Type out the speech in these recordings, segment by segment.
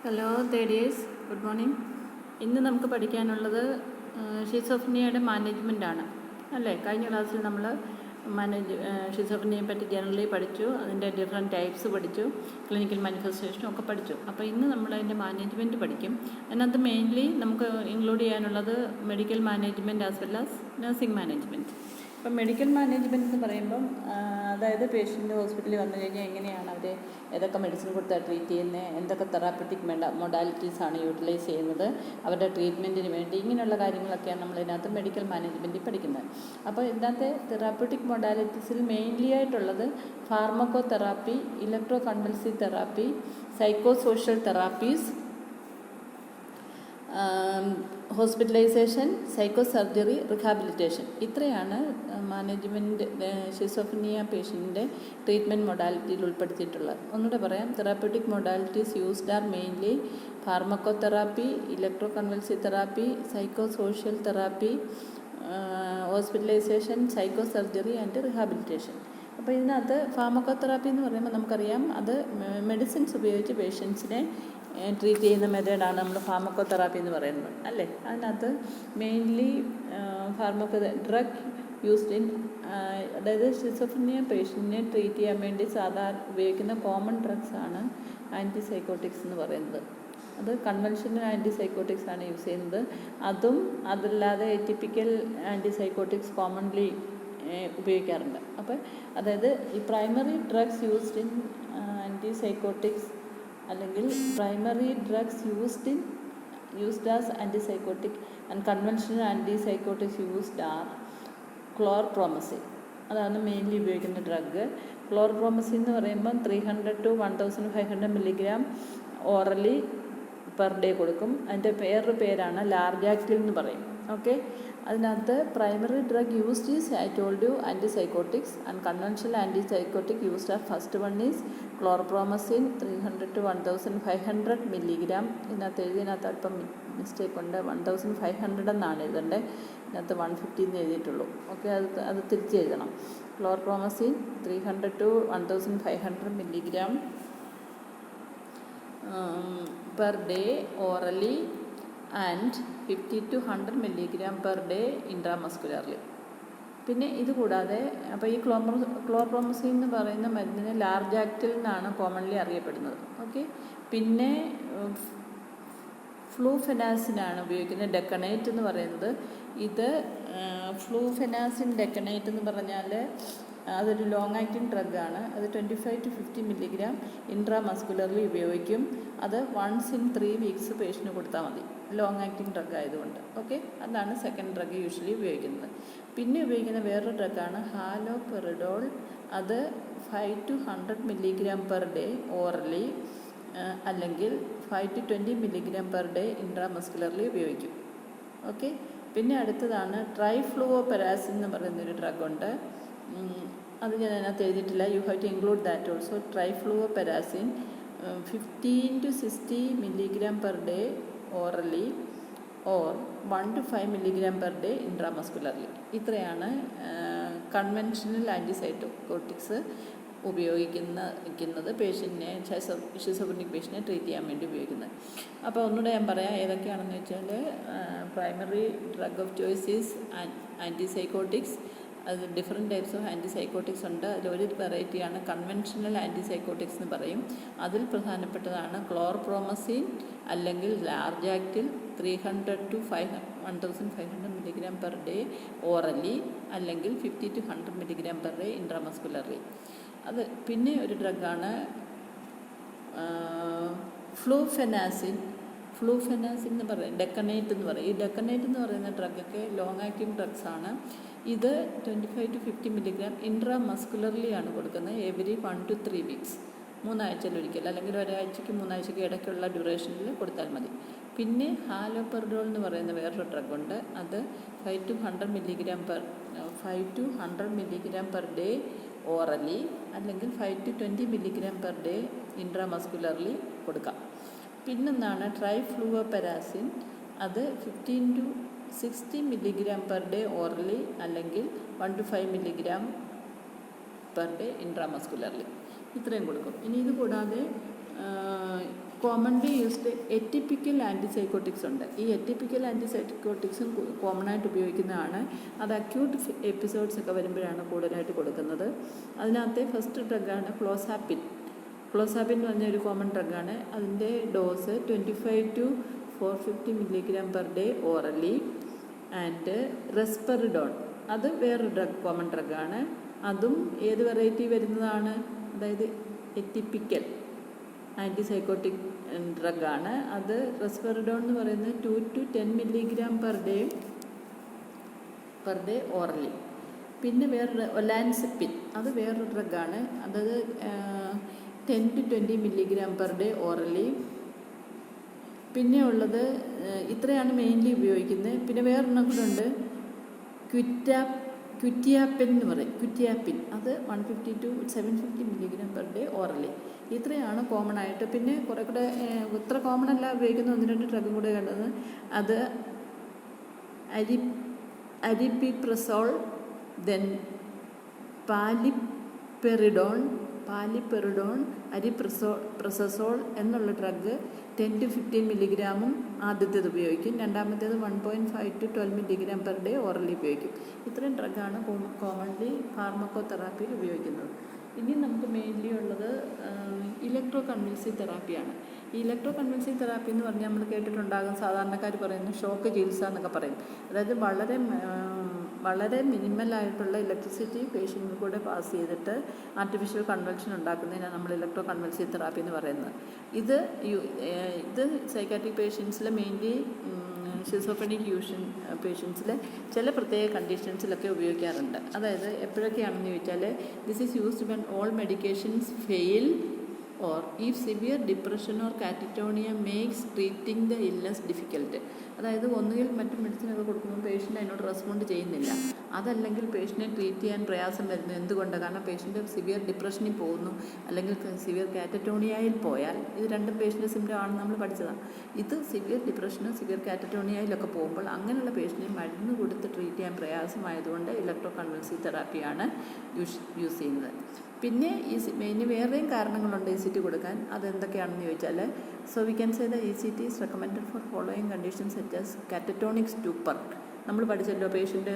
Hello third good morning. ഇന്ന് നമുക്ക് പഠിക്കാനുള്ളത് ഷിസോഫ്രിനിയയുടെ മാനേജ്മെൻറ്റാണ് അല്ലേ. കഴിഞ്ഞ ക്ലാസ്സിൽ നമ്മൾ ഷിസോഫ്രിനിയയെ പറ്റി ജനറലി പഠിച്ചു, അതിൻ്റെ ഡിഫറെൻറ്റ് ടൈപ്സ് പഠിച്ചു, ക്ലിനിക്കൽ മാനിഫെസ്റ്റേഷനും ഒക്കെ പഠിച്ചു. അപ്പോൾ ഇന്ന് നമ്മൾ അതിൻ്റെ മാനേജ്മെൻറ്റ് പഠിക്കും. അതിനകത്ത് മെയിൻലി നമുക്ക് ഇൻക്ലൂഡ് ചെയ്യാനുള്ളത് medical management as well as nursing management. ഇപ്പം മെഡിക്കൽ മാനേജ്മെൻറ്റ് എന്ന് പറയുമ്പം അതായത് പേഷ്യൻ്റ് ഹോസ്പിറ്റലിൽ വന്നു കഴിഞ്ഞാൽ എങ്ങനെയാണ് അവർ ഏതൊക്കെ മെഡിസിൻ കൊടുത്താൽ ട്രീറ്റ് ചെയ്യുന്നത്, എന്തൊക്കെ തെറാപ്പറ്റിക് മൊഡാലിറ്റീസാണ് യൂട്ടിലൈസ് ചെയ്യുന്നത്, അവരുടെ ട്രീറ്റ്മെൻറ്റിന് വേണ്ടി, ഇങ്ങനെയുള്ള കാര്യങ്ങളൊക്കെയാണ് നമ്മളിതിനകത്ത് മെഡിക്കൽ മാനേജ്മെൻറ്റിൽ പഠിക്കുന്നത്. അപ്പോൾ ഇതിനകത്തെ തെറാപ്പറ്റിക് മൊഡാലിറ്റീസിൽ മെയിൻലി ആയിട്ടുള്ളത് pharmacotherapy, electroconvulsive therapy, psychosocial therapies, hospitalisation, psychosurgery, rehabilitation. ഇത്രയാണ് മാനേജ്മെൻറ്റ് ഷിസോഫ്രീനിയ പേഷ്യൻറ്റിൻ്റെ ട്രീറ്റ്മെൻറ്റ് മൊഡാലിറ്റിയിൽ ഉൾപ്പെടുത്തിയിട്ടുള്ളത്. ഒന്നുകൂടെ പറയാം. Therapeutic modalities used are mainly pharmacotherapy, electroconvulsive therapy, psychosocial therapy, hospitalisation, psychosurgery and rehabilitation. അപ്പോൾ ഇതിനകത്ത് pharmaco therapy എന്ന് പറയുമ്പോൾ നമുക്കറിയാം അത് മെഡിസിൻസ് ഉപയോഗിച്ച് പേഷ്യൻസിനെ ട്രീറ്റ് ചെയ്യുന്ന മെത്തേഡാണ് നമ്മൾ ഫാർമക്കോ തെറാപ്പി എന്ന് പറയുന്നത് അല്ലേ. അതിനകത്ത് മെയിൻലി ഡ്രഗ് യൂസ്ഡ് ഇൻ അതായത് ഷിസോഫ്രീനിയ പേഷ്യൻറ്റിനെ ട്രീറ്റ് ചെയ്യാൻ വേണ്ടി സാധാരണ ഉപയോഗിക്കുന്ന കോമൺ ഡ്രഗ്സാണ് ആൻറ്റിസൈക്കോട്ടിക്സ് എന്ന് പറയുന്നത്. അത് കൺവെൻഷണൽ ആൻറ്റിസൈക്കോട്ടിക്സ് ആണ് യൂസ് ചെയ്യുന്നത്. അതും അതല്ലാതെ ടിപ്പിക്കൽ ആൻറ്റിസൈക്കോട്ടിക്സ് കോമൺലി ഉപയോഗിക്കാറുണ്ട്. അപ്പോൾ അതായത് ഈ primary drugs used in antipsychotics അല്ലെങ്കിൽ primary drugs used as antipsychotic and conventional antipsychotics used are chlorpromazine. അതാണ് മെയിൻലി ഉപയോഗിക്കുന്ന ഡ്രഗ്. ക്ലോർപ്രോമസിൻ എന്ന് പറയുമ്പം 300 to 1500 milligram orally per day കൊടുക്കും. അതിൻ്റെ വേറൊരു പേരാണ് ലാർജാക്റ്റിൽ എന്ന് പറയും. ഓക്കെ. അതിനകത്ത് primary drug used is I told you antipsychotics and conventional antipsychotic used are first one is chlorpromazine 300 to 1500 milligram. ഇതിനകത്ത് എഴുതിയതിനകത്ത് അല്പം മിസ്റ്റേക്ക് ഉണ്ട്. 1500 എന്നാണ് എഴുതേണ്ടത്. ഇതിനകത്ത് 150 എന്ന് എഴുതിയിട്ടുള്ളൂ. ഓക്കെ. അത് തിരിച്ചെഴുതണം. ക്ലോർപ്രോമസിൻ 300 to 1500 milligram per day orally and 50 to 100 milligram per day intramuscularly. പിന്നെ ഇത് കൂടാതെ അപ്പോൾ ഈ ക്ലോർപ്രോമസിൻ എന്ന് പറയുന്ന മരുന്നിന് ലാർജാക്റ്റിൽ നിന്നാണ് കോമൺലി അറിയപ്പെടുന്നത്. ഓക്കെ. പിന്നെ ഫ്ലൂഫെനാസിനാണ് ഉപയോഗിക്കുന്നത്. ഡെക്കണേറ്റ് എന്ന് പറയുന്നത് ഇത് ഫ്ലൂഫെനാസിൻ ഡെക്കണേറ്റ് എന്ന് പറഞ്ഞാൽ അതൊരു ലോങ് ആക്റ്റിംഗ് ഡ്രഗാണ്. അത് 25 to 50 milligram ഇൻട്രാമസ്കുലർലി ഉപയോഗിക്കും. അത് വൺസ് ഇൻ 3 weeks പേഷ്യന് കൊടുത്താൽ മതി. ലോങ് ആക്റ്റിംഗ് ഡ്രഗ് ആയതുകൊണ്ട്. ഓക്കെ. അതാണ് സെക്കൻഡ് ഡ്രഗ് യൂഷ്വലി ഉപയോഗിക്കുന്നത്. പിന്നെ ഉപയോഗിക്കുന്ന വേറൊരു ഡ്രഗാണ് ഹാലോപെറിഡോൾ. അത് 5 to 100 milligram per day orally അല്ലെങ്കിൽ 5 to 20 milligram per day ഇൻട്രാമസ്കുലർലി ഉപയോഗിക്കും. ഓക്കെ. പിന്നെ അടുത്തതാണ് ട്രൈഫ്ലൂവോപെരാസിൻ എന്ന് പറയുന്നൊരു ഡ്രഗുണ്ട്. അത് ഞാൻ അതിനകത്ത് എഴുതിയിട്ടില്ല. You have to include that also. Trifluoperazine 15 to 60 milligram per day orally or 1 to 5 milligram per day intramuscularly. ഇത്രയാണ് കൺവെൻഷണൽ ആൻറ്റിസൈക്കോട്ടിക്സ് ഉപയോഗിക്കുന്നത് പേഷ്യൻറ്റിനെ ഷിസോഫ്രീനിക് പേഷ്യൻറ്റിനെ ട്രീറ്റ് ചെയ്യാൻ വേണ്ടി ഉപയോഗിക്കുന്നത്. അപ്പോൾ ഒന്നുകൂടെ ഞാൻ പറയാം ഏതൊക്കെയാണെന്ന് വെച്ചാൽ primary drug of choice is antipsychotics. അത് ഡിഫറെൻറ്റ് ടൈപ്സ് ഓഫ് ആൻറ്റിസൈക്കോട്ടിക്സ് ഉണ്ട്. അതിലൊരു വെറൈറ്റിയാണ് കൺവെൻഷണൽ ആൻറ്റിസൈക്കോട്ടിക്സ് എന്ന് പറയും. അതിൽ പ്രധാനപ്പെട്ടതാണ് ക്ലോർപ്രോമസിൻ അല്ലെങ്കിൽ ലാർജാക്റ്റിൽ 300 to 1500 milligram per day orally അല്ലെങ്കിൽ 50 to 100 milligram per day ഇൻട്രാമസ്കുലർലി. അത് പിന്നെ ഒരു ഡ്രഗാണ് ഫ്ലൂഫെനാസിൻ എന്ന് പറയും. ഡെക്കണേറ്റ് എന്ന് പറയും. ഈ ഡെക്കണേറ്റ് എന്ന് പറയുന്ന ഡ്രഗൊക്കെ ലോങ് ആക്റ്റിംഗ് ഡ്രഗ്സ് ആണ്. ഇത് 25 to 50 milligram ഇൻട്രാമസ്കുലർലി ആണ് കൊടുക്കുന്നത്. എവരി 1 to 3 weeks 3 ആഴ്ചയിലൊരിക്കൽ അല്ലെങ്കിൽ ഒരാഴ്ചയ്ക്ക് 3 ആഴ്ചയ്ക്ക് ഇടയ്ക്കുള്ള ഡ്യൂറേഷനിൽ കൊടുത്താൽ മതി. പിന്നെ ഹാലോപെറിഡോൾ എന്ന് പറയുന്ന വേറൊരു ഡ്രഗുണ്ട്. അത് 5 to 100 milligram per day orally അല്ലെങ്കിൽ 5 to 20 milligram per day ഇൻട്രാമസ്കുലർലി കൊടുക്കാം. പിന്നൊന്നാണ് ട്രൈഫ്ലൂവോപെരാസിൻ. അത് 15 to 60 milligram per day orally അല്ലെങ്കിൽ 1 to 5 milligram per day ഇൻട്രാമസ്കുലർലി. ഇത്രയും കൊടുക്കും. ഇനി ഇത് കൂടാതെ കോമൺലി യൂസ്ഡ് എറ്റിപ്പിക്കൽ ആൻറ്റിസൈക്കോട്ടിക്സ് ഉണ്ട്. ഈ എറ്റിപ്പിക്കൽ ആൻറ്റിസൈക്കോട്ടിക്സും കോമൺ ആയിട്ട് ഉപയോഗിക്കുന്നതാണ്. അത് അക്യൂട്ട് എപ്പിസോഡ്സ് ഒക്കെ വരുമ്പോഴാണ് കൂടുതലായിട്ട് കൊടുക്കുന്നത്. അതിനകത്തെ ഫസ്റ്റ് ഡ്രഗാണ് ക്ലോസാപ്പിൻ. ക്ലോസാപ്പിൻ എന്ന് പറഞ്ഞ ഒരു കോമൺ ഡ്രഗാണ്. അതിൻ്റെ dose 25 to 450 milligram per day orally. And risperidone, അത് വേറൊരു കോമൺ ഡ്രഗാണ്. അതും ഏത് വെറൈറ്റി വരുന്നതാണ്, അതായത് എറ്റിപ്പിക്കൽ ആൻറ്റിസൈക്കോട്ടിക് ഡ്രഗാണ്. അത് റെസ്പെറിഡോൺ എന്ന് പറയുന്നത് 2 to 10 milligram per day orally. പിന്നെ വേറൊരു ഒലാൻസിപ്പിൻ, അത് വേറൊരു ഡ്രഗാണ്. അതായത് 10 to 20 milligram per day orally. പിന്നെ ഉള്ളത് ഇത്രയാണ് മെയിൻലി ഉപയോഗിക്കുന്നത്. പിന്നെ വേറൊരെണ്ണം കൂടെ ഉണ്ട്, ക്വിറ്റിയാപ്പിൻ എന്ന് പറയും. ക്വിറ്റിയാപ്പിൻ അത് 150 to 750 milligram per day orally. ഇത്രയാണ് കോമൺ ആയിട്ട്. പിന്നെ കുറേ കൂടെ ഇത്ര കോമൺ അല്ല ഉപയോഗിക്കുന്ന 1-2 ഡ്രഗും കൂടെ കണ്ടത്. അത് അരിപ്പിപ്രസോൾ, ദെൻ പാലിപ്പെറിഡോൺ, അരിപ്രസസോൾ എന്നുള്ള ഡ്രഗ് 10 to 15 milligram ആദ്യത്തേത് ഉപയോഗിക്കും. രണ്ടാമത്തേത് 1.5 to 12 milligram per day orally ഉപയോഗിക്കും. ഇത്രയും ഡ്രഗാണ് കോമൺലി ഫാർമക്കോതെറാപ്പിയിൽ ഉപയോഗിക്കുന്നത്. ഇനി നമുക്ക് മെയിൻലി ഉള്ളത് ഇലക്ട്രോ കൺവൾസീവ് തെറാപ്പിയാണ്. ഈ ഇലക്ട്രോ കൺവൾസീവ് തെറാപ്പി എന്ന് പറഞ്ഞാൽ നമ്മൾ കേട്ടിട്ടുണ്ടാകും, സാധാരണക്കാർ പറയുന്നത് ഷോക്ക് ചികിത്സ എന്നൊക്കെ പറയും. അതായത് വളരെ മിനിമലായിട്ടുള്ള ഇലക്ട്രിസിറ്റി പേഷ്യൻറ്റിൽ കൂടെ പാസ് ചെയ്തിട്ട് ആർട്ടിഫിഷ്യൽ കൺവൾഷൻ ഉണ്ടാക്കുന്നതിനാണ് നമ്മൾ ഇലക്ട്രോ കൺവൾസീവ് തെറാപ്പി എന്ന് പറയുന്നത്. ഇത് സൈക്കാട്രിക് പേഷ്യൻസിലെ മെയിൻലി ഷിസോഫ്രനിക് ഫ്യൂഷൻ പേഷ്യൻസിൽ ചില പ്രത്യേക കണ്ടീഷൻസിലൊക്കെ ഉപയോഗിക്കാറുണ്ട്. അതായത് എപ്പോഴൊക്കെയാണെന്ന് ചോദിച്ചാൽ, this is used when all medications fail or if severe depression or catatonia makes treating the illness difficult. അതായത് ഒന്നുകിൽ മറ്റു മെഡിസിനൊക്കെ കൊടുക്കുമ്പോൾ പേഷ്യൻ്റ് അതിനോട് റെസ്പോണ്ട് ചെയ്യുന്നില്ല, അതല്ലെങ്കിൽ പേഷ്യൻറ്റിനെ ട്രീറ്റ് ചെയ്യാൻ പ്രയാസം വരുന്നു. എന്തുകൊണ്ട്? കാരണം പേഷ്യൻ്റ് സിവിയർ ഡിപ്രഷനിൽ പോകുന്നു, അല്ലെങ്കിൽ സിവിയർ കാറ്ററ്റോണിയയിൽ പോയാൽ, ഇത് രണ്ടും പേഷ്യൻ്റെ സിംറ്റം ആണെന്ന് നമ്മൾ പഠിച്ചതാണ്. ഇത് സിവിയർ ഡിപ്രഷനും സിവിയർ കാറ്ററ്റോണിയയിലൊക്കെ പോകുമ്പോൾ അങ്ങനെയുള്ള പേഷ്യൻറ്റിനെ മരുന്ന് കൊടുത്ത് ട്രീറ്റ് ചെയ്യാൻ പ്രയാസമായതുകൊണ്ട് ഇലക്ട്രോ കൺവൾസീവ് തെറാപ്പിയാണ് യൂസ് ചെയ്യുന്നത്. പിന്നെ ഇനി വേറെയും കാരണങ്ങളുണ്ട് ECT കൊടുക്കാൻ. അതെന്തൊക്കെയാണെന്ന് ചോദിച്ചാൽ, so we can say the ECT is recommended for following conditions such as catatonic stupor. നമ്മൾ പഠിച്ചല്ലോ, പേഷ്യൻ്റ്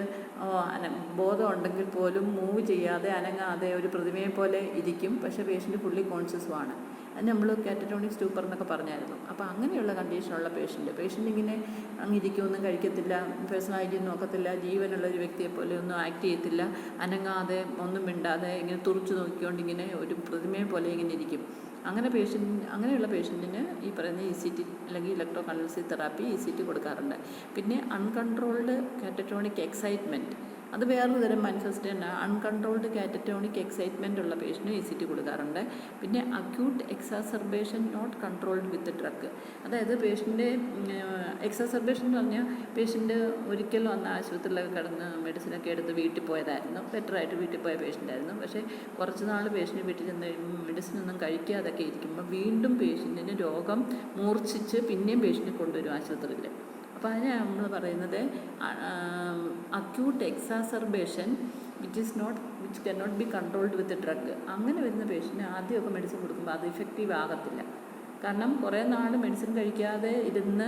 ബോധം ഉണ്ടെങ്കിൽ പോലും മൂവ് ചെയ്യാതെ അനങ്ങാതെ ഒരു പ്രതിമയെ പോലെ ഇരിക്കും, പക്ഷേ പേഷ്യൻ്റ് ഫുള്ളി കോൺഷ്യസുമാണ്. അത് നമ്മൾ കാറ്ററ്റോണിക് സ്റ്റൂപ്പർ എന്നൊക്കെ പറഞ്ഞായിരുന്നു. അപ്പോൾ അങ്ങനെയുള്ള കണ്ടീഷനുള്ള പേഷ്യൻ്റ് ഇങ്ങനെ അങ്ങിരിക്കും, ഒന്നും കഴിക്കത്തില്ല, പേഴ്സണൽ ഹൈജീൻ നോക്കത്തില്ല, ജീവനുള്ള ഒരു വ്യക്തിയെ പോലെ ഒന്നും ആക്ട് ചെയ്യത്തില്ല, അനങ്ങാതെ ഒന്നും മിണ്ടാതെ ഇങ്ങനെ തുറച്ചു നോക്കിക്കൊണ്ട് ഇങ്ങനെ ഒരു പ്രതിമയെ പോലെ ഇങ്ങനെ ഇരിക്കും. അങ്ങനെയുള്ള പേഷ്യൻറ്റിന് ഈ പറയുന്ന ECT അല്ലെങ്കിൽ ഇലക്ട്രോ കൺവൾസീവ് തെറാപ്പി ECT കൊടുക്കാറുണ്ട്. പിന്നെ അൺകൺട്രോൾഡ് കാറ്ററ്റോണിക് എക്സൈറ്റ്മെൻറ്റ്, അത് വേറൊരു തരം മാനിഫെസ്റ്റേഷൻ. അൺകൺട്രോൾഡ് കാറ്ററ്റോണിക് എക്സൈറ്റ്മെൻ്റ് ഉള്ള പേഷ്യൻറ്റിന് ECT കൊടുക്കാറുണ്ട്. പിന്നെ acute exacerbation not controlled with drug. അതായത് പേഷ്യൻ്റെ എക്സാസർബേഷൻ എന്ന് പറഞ്ഞാൽ പേഷ്യൻ്റ് ഒരിക്കൽ വന്ന് ആശുപത്രിയിലൊക്കെ കിടന്ന് മെഡിസിനൊക്കെ എടുത്ത് വീട്ടിൽ പോയതായിരുന്നു, ബെറ്ററായിട്ട് വീട്ടിൽ പോയ പേഷ്യൻ്റായിരുന്നു. പക്ഷേ കുറച്ച് നാൾ പേഷ്യൻ്റ് വീട്ടിൽ ചെന്ന് കഴിയുമ്പോൾ മെഡിസിനൊന്നും കഴിക്കാതൊക്കെ ഇരിക്കുമ്പോൾ വീണ്ടും പേഷ്യൻറ്റിന് രോഗം മൂർച്ഛിച്ച് പിന്നെയും പേഷ്യൻറ്റിനെ കൊണ്ടുവരും ആശുപത്രിയിൽ. അപ്പോൾ അതിനെ നമ്മൾ പറയുന്നത് acute exacerbation which cannot be controlled with drug. അങ്ങനെ വരുന്ന പേഷ്യൻറ്റിന് ആദ്യമൊക്കെ മെഡിസിൻ കൊടുക്കുമ്പോൾ അത് ഇഫക്റ്റീവ് ആകത്തില്ല. കാരണം കുറേ നാൾ മെഡിസിൻ കഴിക്കാതെ ഇരുന്ന്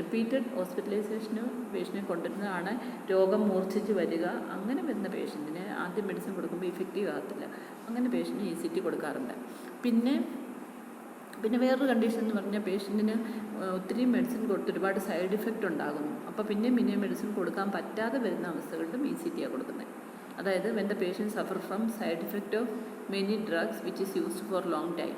റിപ്പീറ്റഡ് ഹോസ്പിറ്റലൈസേഷന് പേഷ്യൻറ്റിനെ കൊണ്ടുവരുന്നതാണ് രോഗം മൂർച്ഛിച്ച് വരിക. അങ്ങനെ വരുന്ന പേഷ്യൻറ്റിന് ആദ്യം മെഡിസിൻ കൊടുക്കുമ്പോൾ ഇഫക്റ്റീവ് ആകത്തില്ല. അങ്ങനെ പേഷ്യൻറ്റിന് ECT കൊടുക്കാറുണ്ട്. പിന്നെ വേറൊരു കണ്ടീഷൻ എന്ന് പറഞ്ഞാൽ പേഷ്യൻറ്റിന് ഒത്തിരി മെഡിസിൻ കൊടുത്ത് ഒരുപാട് സൈഡ് ഇഫക്റ്റ് ഉണ്ടാകുന്നു. അപ്പോൾ പിന്നെ മെഡിസിൻ കൊടുക്കാൻ പറ്റാതെ വരുന്ന അവസ്ഥകളിലും ECT കൊടുക്കുന്നത്. അതായത് when the patient suffer from side effect of many drugs which is used for long time.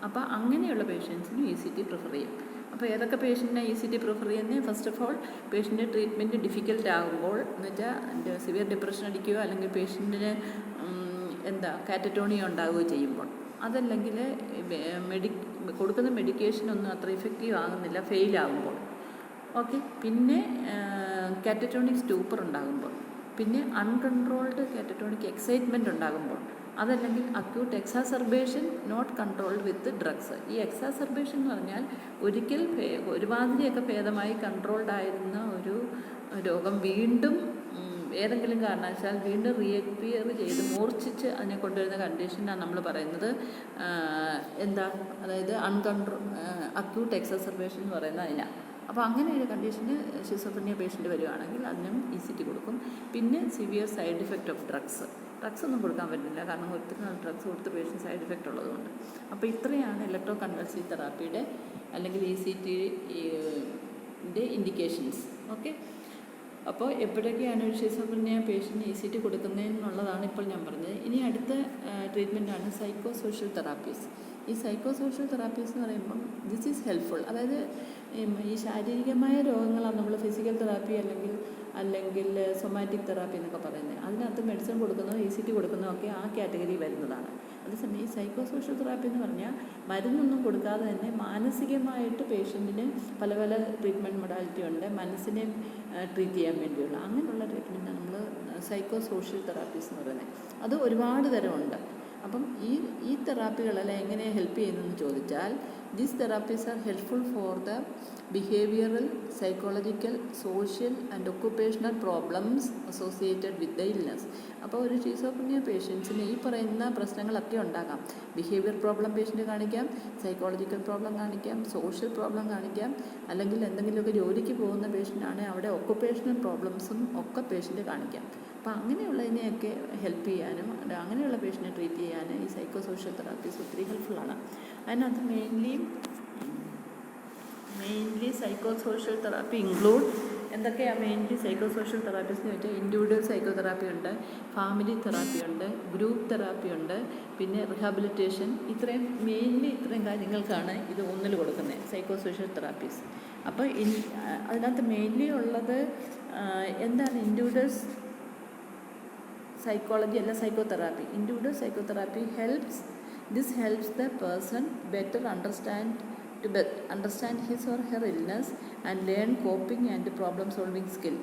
അപ്പോൾ അങ്ങനെയുള്ള പേഷ്യൻസിന് ECT പ്രിഫർ ചെയ്യും. അപ്പോൾ ഏതൊക്കെ പേഷ്യൻറ്റിനെ ECT പ്രിഫർ ചെയ്യുന്നത്? ഫസ്റ്റ് ഓഫ് ഓൾ, പേഷ്യൻ്റെ ട്രീറ്റ്മെൻറ്റ് ഡിഫിക്കൽട്ട് ആകുമ്പോൾ, എന്ന് വെച്ചാൽ സിവിയർ ഡിപ്രഷൻ അടിക്കുകയോ അല്ലെങ്കിൽ പേഷ്യൻറ്റിന് കാറ്ററ്റോണിയ ഉണ്ടാവുകയോ ചെയ്യുമ്പോൾ, അതല്ലെങ്കിൽ കൊടുക്കുന്ന മെഡിക്കേഷനൊന്നും അത്ര ഇഫക്റ്റീവ് ആകുന്നില്ല, ഫെയിലാകുമ്പോൾ. ഓക്കെ. പിന്നെ കാറ്ററ്റോണിക് സ്റ്റൂപ്പർ ഉണ്ടാകുമ്പോൾ, പിന്നെ അൺകൺട്രോൾഡ് കാറ്ററ്റോണിക് എക്സൈറ്റ്മെൻറ്റ് ഉണ്ടാകുമ്പോൾ, അതല്ലെങ്കിൽ acute exacerbation not controlled with drugs. ഈ എക്സാസർബേഷൻ എന്ന് പറഞ്ഞാൽ ഒരിക്കൽ ഒരുമാതിരിയൊക്കെ ഭേദമായി കൺട്രോൾഡ് ആയിരുന്ന ഒരു രോഗം വീണ്ടും ഏതെങ്കിലും കാരണവശാൽ വീണ്ടും റീഅപ്പിയർ ചെയ്ത് മൂർച്ഛിച്ച് അതിനെ കൊണ്ടുവരുന്ന കണ്ടീഷനാണ് നമ്മൾ പറയുന്നത് എന്താ, അതായത് അക്യൂട്ട് എക്സസർബേഷൻ എന്ന് പറയുന്നത് അതിനാണ്. അപ്പോൾ അങ്ങനെ ഒരു കണ്ടീഷന് ഷിസോഫ്രീനിയ പേഷ്യൻ്റ് വരുവാണെങ്കിൽ അതിനും ECT കൊടുക്കും. പിന്നെ severe side effect of drugs ഒന്നും കൊടുക്കാൻ പറ്റില്ല, കാരണം ഒത്തിരി നാൾ ഡ്രഗ്സ് കൊടുത്ത് പേഷ്യൻ്റ് സൈഡ് ഇഫക്റ്റ് ഉള്ളതുകൊണ്ട്. അപ്പോൾ ഇത്രയാണ് ഇലക്ട്രോ കൺവൾസീവ് തെറാപ്പിയുടെ അല്ലെങ്കിൽ ECTയുടെ ഇൻഡിക്കേഷൻസ്. ഓക്കെ, അപ്പോൾ എപ്പോഴൊക്കെയാണ് ഒരു ഷിസോഫ്രീനിയ പേഷ്യൻ്റ് ECT കൊടുക്കുന്നതെന്നുള്ളതാണ് ഇപ്പോൾ ഞാൻ പറഞ്ഞത്. ഇനി അടുത്ത ട്രീറ്റ്മെൻറ്റാണ് സൈക്കോ സോഷ്യൽ തെറാപ്പീസ്. ഈ സൈക്കോ സോഷ്യൽ തെറാപ്പീസ് എന്ന് പറയുമ്പം ദിസ് ഈസ് ഹെൽപ്ഫുൾ. അതായത് ഈ ശാരീരികമായ രോഗങ്ങളാണ് നമ്മൾ ഫിസിക്കൽ തെറാപ്പി അല്ലെങ്കിൽ സൊമാറ്റിക് തെറാപ്പി എന്നൊക്കെ പറയുന്നത്. അതിനകത്ത് മെഡിസിൻ കൊടുക്കുന്നതോ ECT കൊടുക്കുന്നതോ ഒക്കെ ആ കാറ്റഗറി വരുന്നതാണ്. അതേസമയം ഈ സൈക്കോ സോഷ്യൽ തെറാപ്പി എന്ന് പറഞ്ഞാൽ മരുന്നൊന്നും കൊടുക്കാതെ തന്നെ മാനസികമായിട്ട് പേഷ്യൻറ്റിന് പല പല ട്രീറ്റ്മെൻറ്റ് മൊഡാലിറ്റി ഉണ്ട്, മനസ്സിനെ ട്രീറ്റ് ചെയ്യാൻ വേണ്ടിയുള്ള അങ്ങനെയുള്ള ട്രീറ്റ്മെൻറ്റാണ് നമ്മൾ സൈക്കോ സോഷ്യൽ തെറാപ്പീസ് എന്ന് പറയുന്നത്. അത് ഒരുപാട് തരമുണ്ട്. അപ്പം ഈ തെറാപ്പികളെല്ലാം എങ്ങനെ ഹെൽപ്പ് ചെയ്യുന്നതെന്ന് ചോദിച്ചാൽ, these therapies R helpful for the behavioural, psychological, social and occupational problems associated with the illness. അപ്പോൾ ഒരു ഷിസോഫ്രീനിയ പേഷ്യൻസിന് ഈ പറയുന്ന പ്രശ്നങ്ങളൊക്കെ ഉണ്ടാകാം. ബിഹേവിയർ പ്രോബ്ലം പേഷ്യൻ്റ് കാണിക്കാം, സൈക്കോളജിക്കൽ പ്രോബ്ലം കാണിക്കാം, സോഷ്യൽ പ്രോബ്ലം കാണിക്കാം, അല്ലെങ്കിൽ എന്തെങ്കിലുമൊക്കെ ജോലിക്ക് പോകുന്ന പേഷ്യൻ്റാണെങ്കിൽ അവിടെ ഒക്കുപേഷണൽ പ്രോബ്ലംസും ഒക്കെ പേഷ്യൻ്റ് കാണിക്കാം. അപ്പോൾ അങ്ങനെയുള്ളതിനെയൊക്കെ ഹെൽപ്പ് ചെയ്യാനും അങ്ങനെയുള്ള പേഷ്യൻറ്റിനെ ട്രീറ്റ് ചെയ്യാനും ഈ സൈക്കോ സോഷ്യൽ തെറാപ്പീസ് ഒത്തിരി ഹെൽപ്ഫുള്ളാണ്. അതിനകത്ത് mainly psycho social therapy include എന്തൊക്കെയാണ് മെയിൻലി സൈക്കോ സോഷ്യൽ തെറാപ്പീസ് എന്ന് വെച്ചാൽ ഇൻഡിവിജ്വൽ സൈക്കോ തെറാപ്പി ഉണ്ട്, ഫാമിലി തെറാപ്പി ഉണ്ട്, ഗ്രൂപ്പ് തെറാപ്പി ഉണ്ട്, പിന്നെ റിഹാബിലിറ്റേഷൻ. ഇത്രയും കാര്യങ്ങൾക്കാണ് ഇത് ഒന്നിൽ കൊടുക്കുന്നത് സൈക്കോ സോഷ്യൽ തെറാപ്പീസ്. അപ്പോൾ അതിനകത്ത് മെയിൻലി ഉള്ളത് എന്താണ്, ഇൻഡിവിജ്വൽസ് സൈക്കോളജി അല്ല psychotherapy. Individual psychotherapy helps the person better understand his or her illness and learn coping and problem solving skill.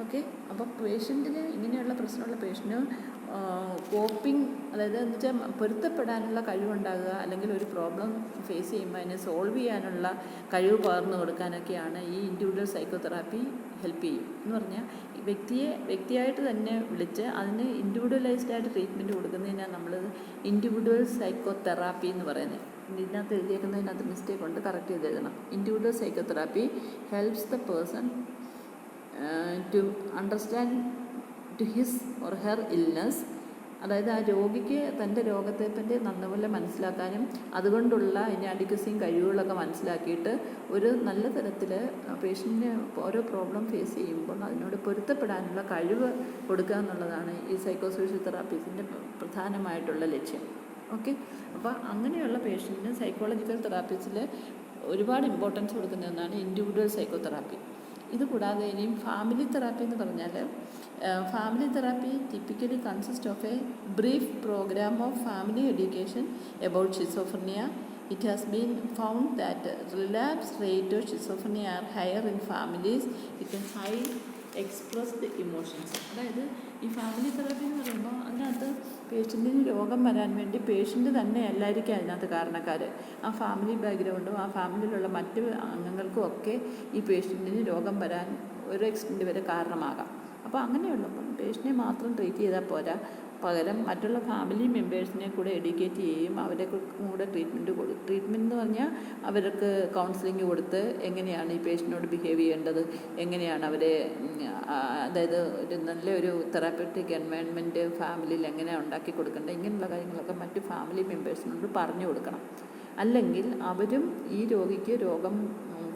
Okay, അപ്പോൾ പേഷ്യൻറ്റിന് ഇങ്ങനെയുള്ള പ്രശ്നമുള്ള പേഷ്യൻറ്റിന് കോപ്പിംഗ്, അതായത് എന്ന് വെച്ചാൽ പൊരുത്തപ്പെടാനുള്ള കഴിവുണ്ടാകുക, അല്ലെങ്കിൽ ഒരു പ്രോബ്ലം ഫേസ് ചെയ്യുമ്പോൾ അതിനെ സോൾവ് ചെയ്യാനുള്ള കഴിവ് പകർന്നു കൊടുക്കാനൊക്കെയാണ് ഈ ഇൻഡിവിജ്വൽ സൈക്കോതെറാപ്പി ഹെൽപ്പ് ചെയ്യും. എന്ന് പറഞ്ഞാൽ വ്യക്തിയായിട്ട് തന്നെ വിളിച്ച് അതിന് ഇൻഡിവിജ്വലൈസ്ഡ് ആയിട്ട് ട്രീറ്റ്മെൻറ്റ് കൊടുക്കുന്നതിനാണ് നമ്മൾ ഇൻഡിവിജ്വൽ സൈക്കോതെറാപ്പി എന്ന് പറയുന്നത്. ഇതിനകത്ത് എഴുതിയേക്കുന്നതിനകത്ത് മിസ്റ്റേക്ക് ഉണ്ട്, കറക്റ്റ് ചെയ്ത് എഴുതണം. Individual psychotherapy helps the person to understand to his or her illness. അതായത് ആ രോഗിക്ക് തൻ്റെ രോഗത്തെപ്പറ്റി നല്ലപോലെ മനസ്സിലാക്കാനും അതുകൊണ്ടുള്ള അതിൻ്റെ അഡിക്വസിയും കഴിവുകളൊക്കെ മനസ്സിലാക്കിയിട്ട് ഒരു നല്ല തരത്തിൽ പേഷ്യൻറ്റിന് ഓരോ പ്രോബ്ലം ഫേസ് ചെയ്യുമ്പോൾ അതിനോട് പൊരുത്തപ്പെടാനുള്ള കഴിവ് കൊടുക്കുക എന്നുള്ളതാണ് ഈ സൈക്കോ സോഷ്യൽ തെറാപ്പീസിൻ്റെ പ്രധാനമായിട്ടുള്ള ലക്ഷ്യം. ഓക്കെ, അപ്പോൾ അങ്ങനെയുള്ള പേഷ്യൻറ്റിന് സൈക്കോളജിക്കൽ തെറാപ്പീസിൽ ഒരുപാട് ഇമ്പോർട്ടൻസ് കൊടുക്കുന്ന ഒന്നാണ് ഇൻഡിവിജ്വൽ സൈക്കോതെറാപ്പി. ഇത് കൂടാതെ ഇനിയും ഫാമിലി തെറാപ്പി എന്ന് പറഞ്ഞാൽ, family therapy typically consists of a brief program of family education about schizophrenia. It has been found that relapse rate of schizophrenia are higher in families with a high expressed emotions. അതായത് ഈ family therapy എന്ന് പറയുമ്പോൾ അതിനകത്ത് പേഷ്യൻറ്റിന് രോഗം വരാൻ വേണ്ടി patient തന്നെ എല്ലാവർക്കും അതിനകത്ത് കാരണക്കാർ. ആ ഫാമിലി ബാക്ക്ഗ്രൗണ്ടും ആ ഫാമിലിയിലുള്ള മറ്റ് അംഗങ്ങൾക്കും ഒക്കെ ഈ പേഷ്യൻറ്റിന് രോഗം വരാൻ ഒരു എക്സ്റ്റെൻറ്റ് വരെ കാരണമാകാം. അപ്പോൾ അങ്ങനെയുള്ളപ്പം പേഷ്യൻറ്റിനെ മാത്രം ട്രീറ്റ് ചെയ്താൽ പോരാ, പകരം മറ്റുള്ള ഫാമിലി മെമ്പേഴ്സിനെ കൂടെ എഡ്യൂക്കേറ്റ് ചെയ്യും, അവരെ കൂടെ ട്രീറ്റ്മെൻറ്റ് എന്ന് പറഞ്ഞാൽ അവർക്ക് കൗൺസിലിംഗ് കൊടുത്ത് എങ്ങനെയാണ് ഈ പേഷ്യൻറ്റിനോട് ബിഹേവ് ചെയ്യേണ്ടത്, എങ്ങനെയാണ് അവരെ, അതായത് ഒരു നല്ലൊരു തെറാപ്പറ്റിക് എൻവയൺമെൻറ്റ് ഫാമിലിയിൽ എങ്ങനെയാണ് ഉണ്ടാക്കി കൊടുക്കേണ്ടത്, ഇങ്ങനെയുള്ള കാര്യങ്ങളൊക്കെ മറ്റ് ഫാമിലി മെമ്പേഴ്സിനോട് പറഞ്ഞു കൊടുക്കണം. അല്ലെങ്കിൽ അവരും ഈ രോഗിക്ക് രോഗം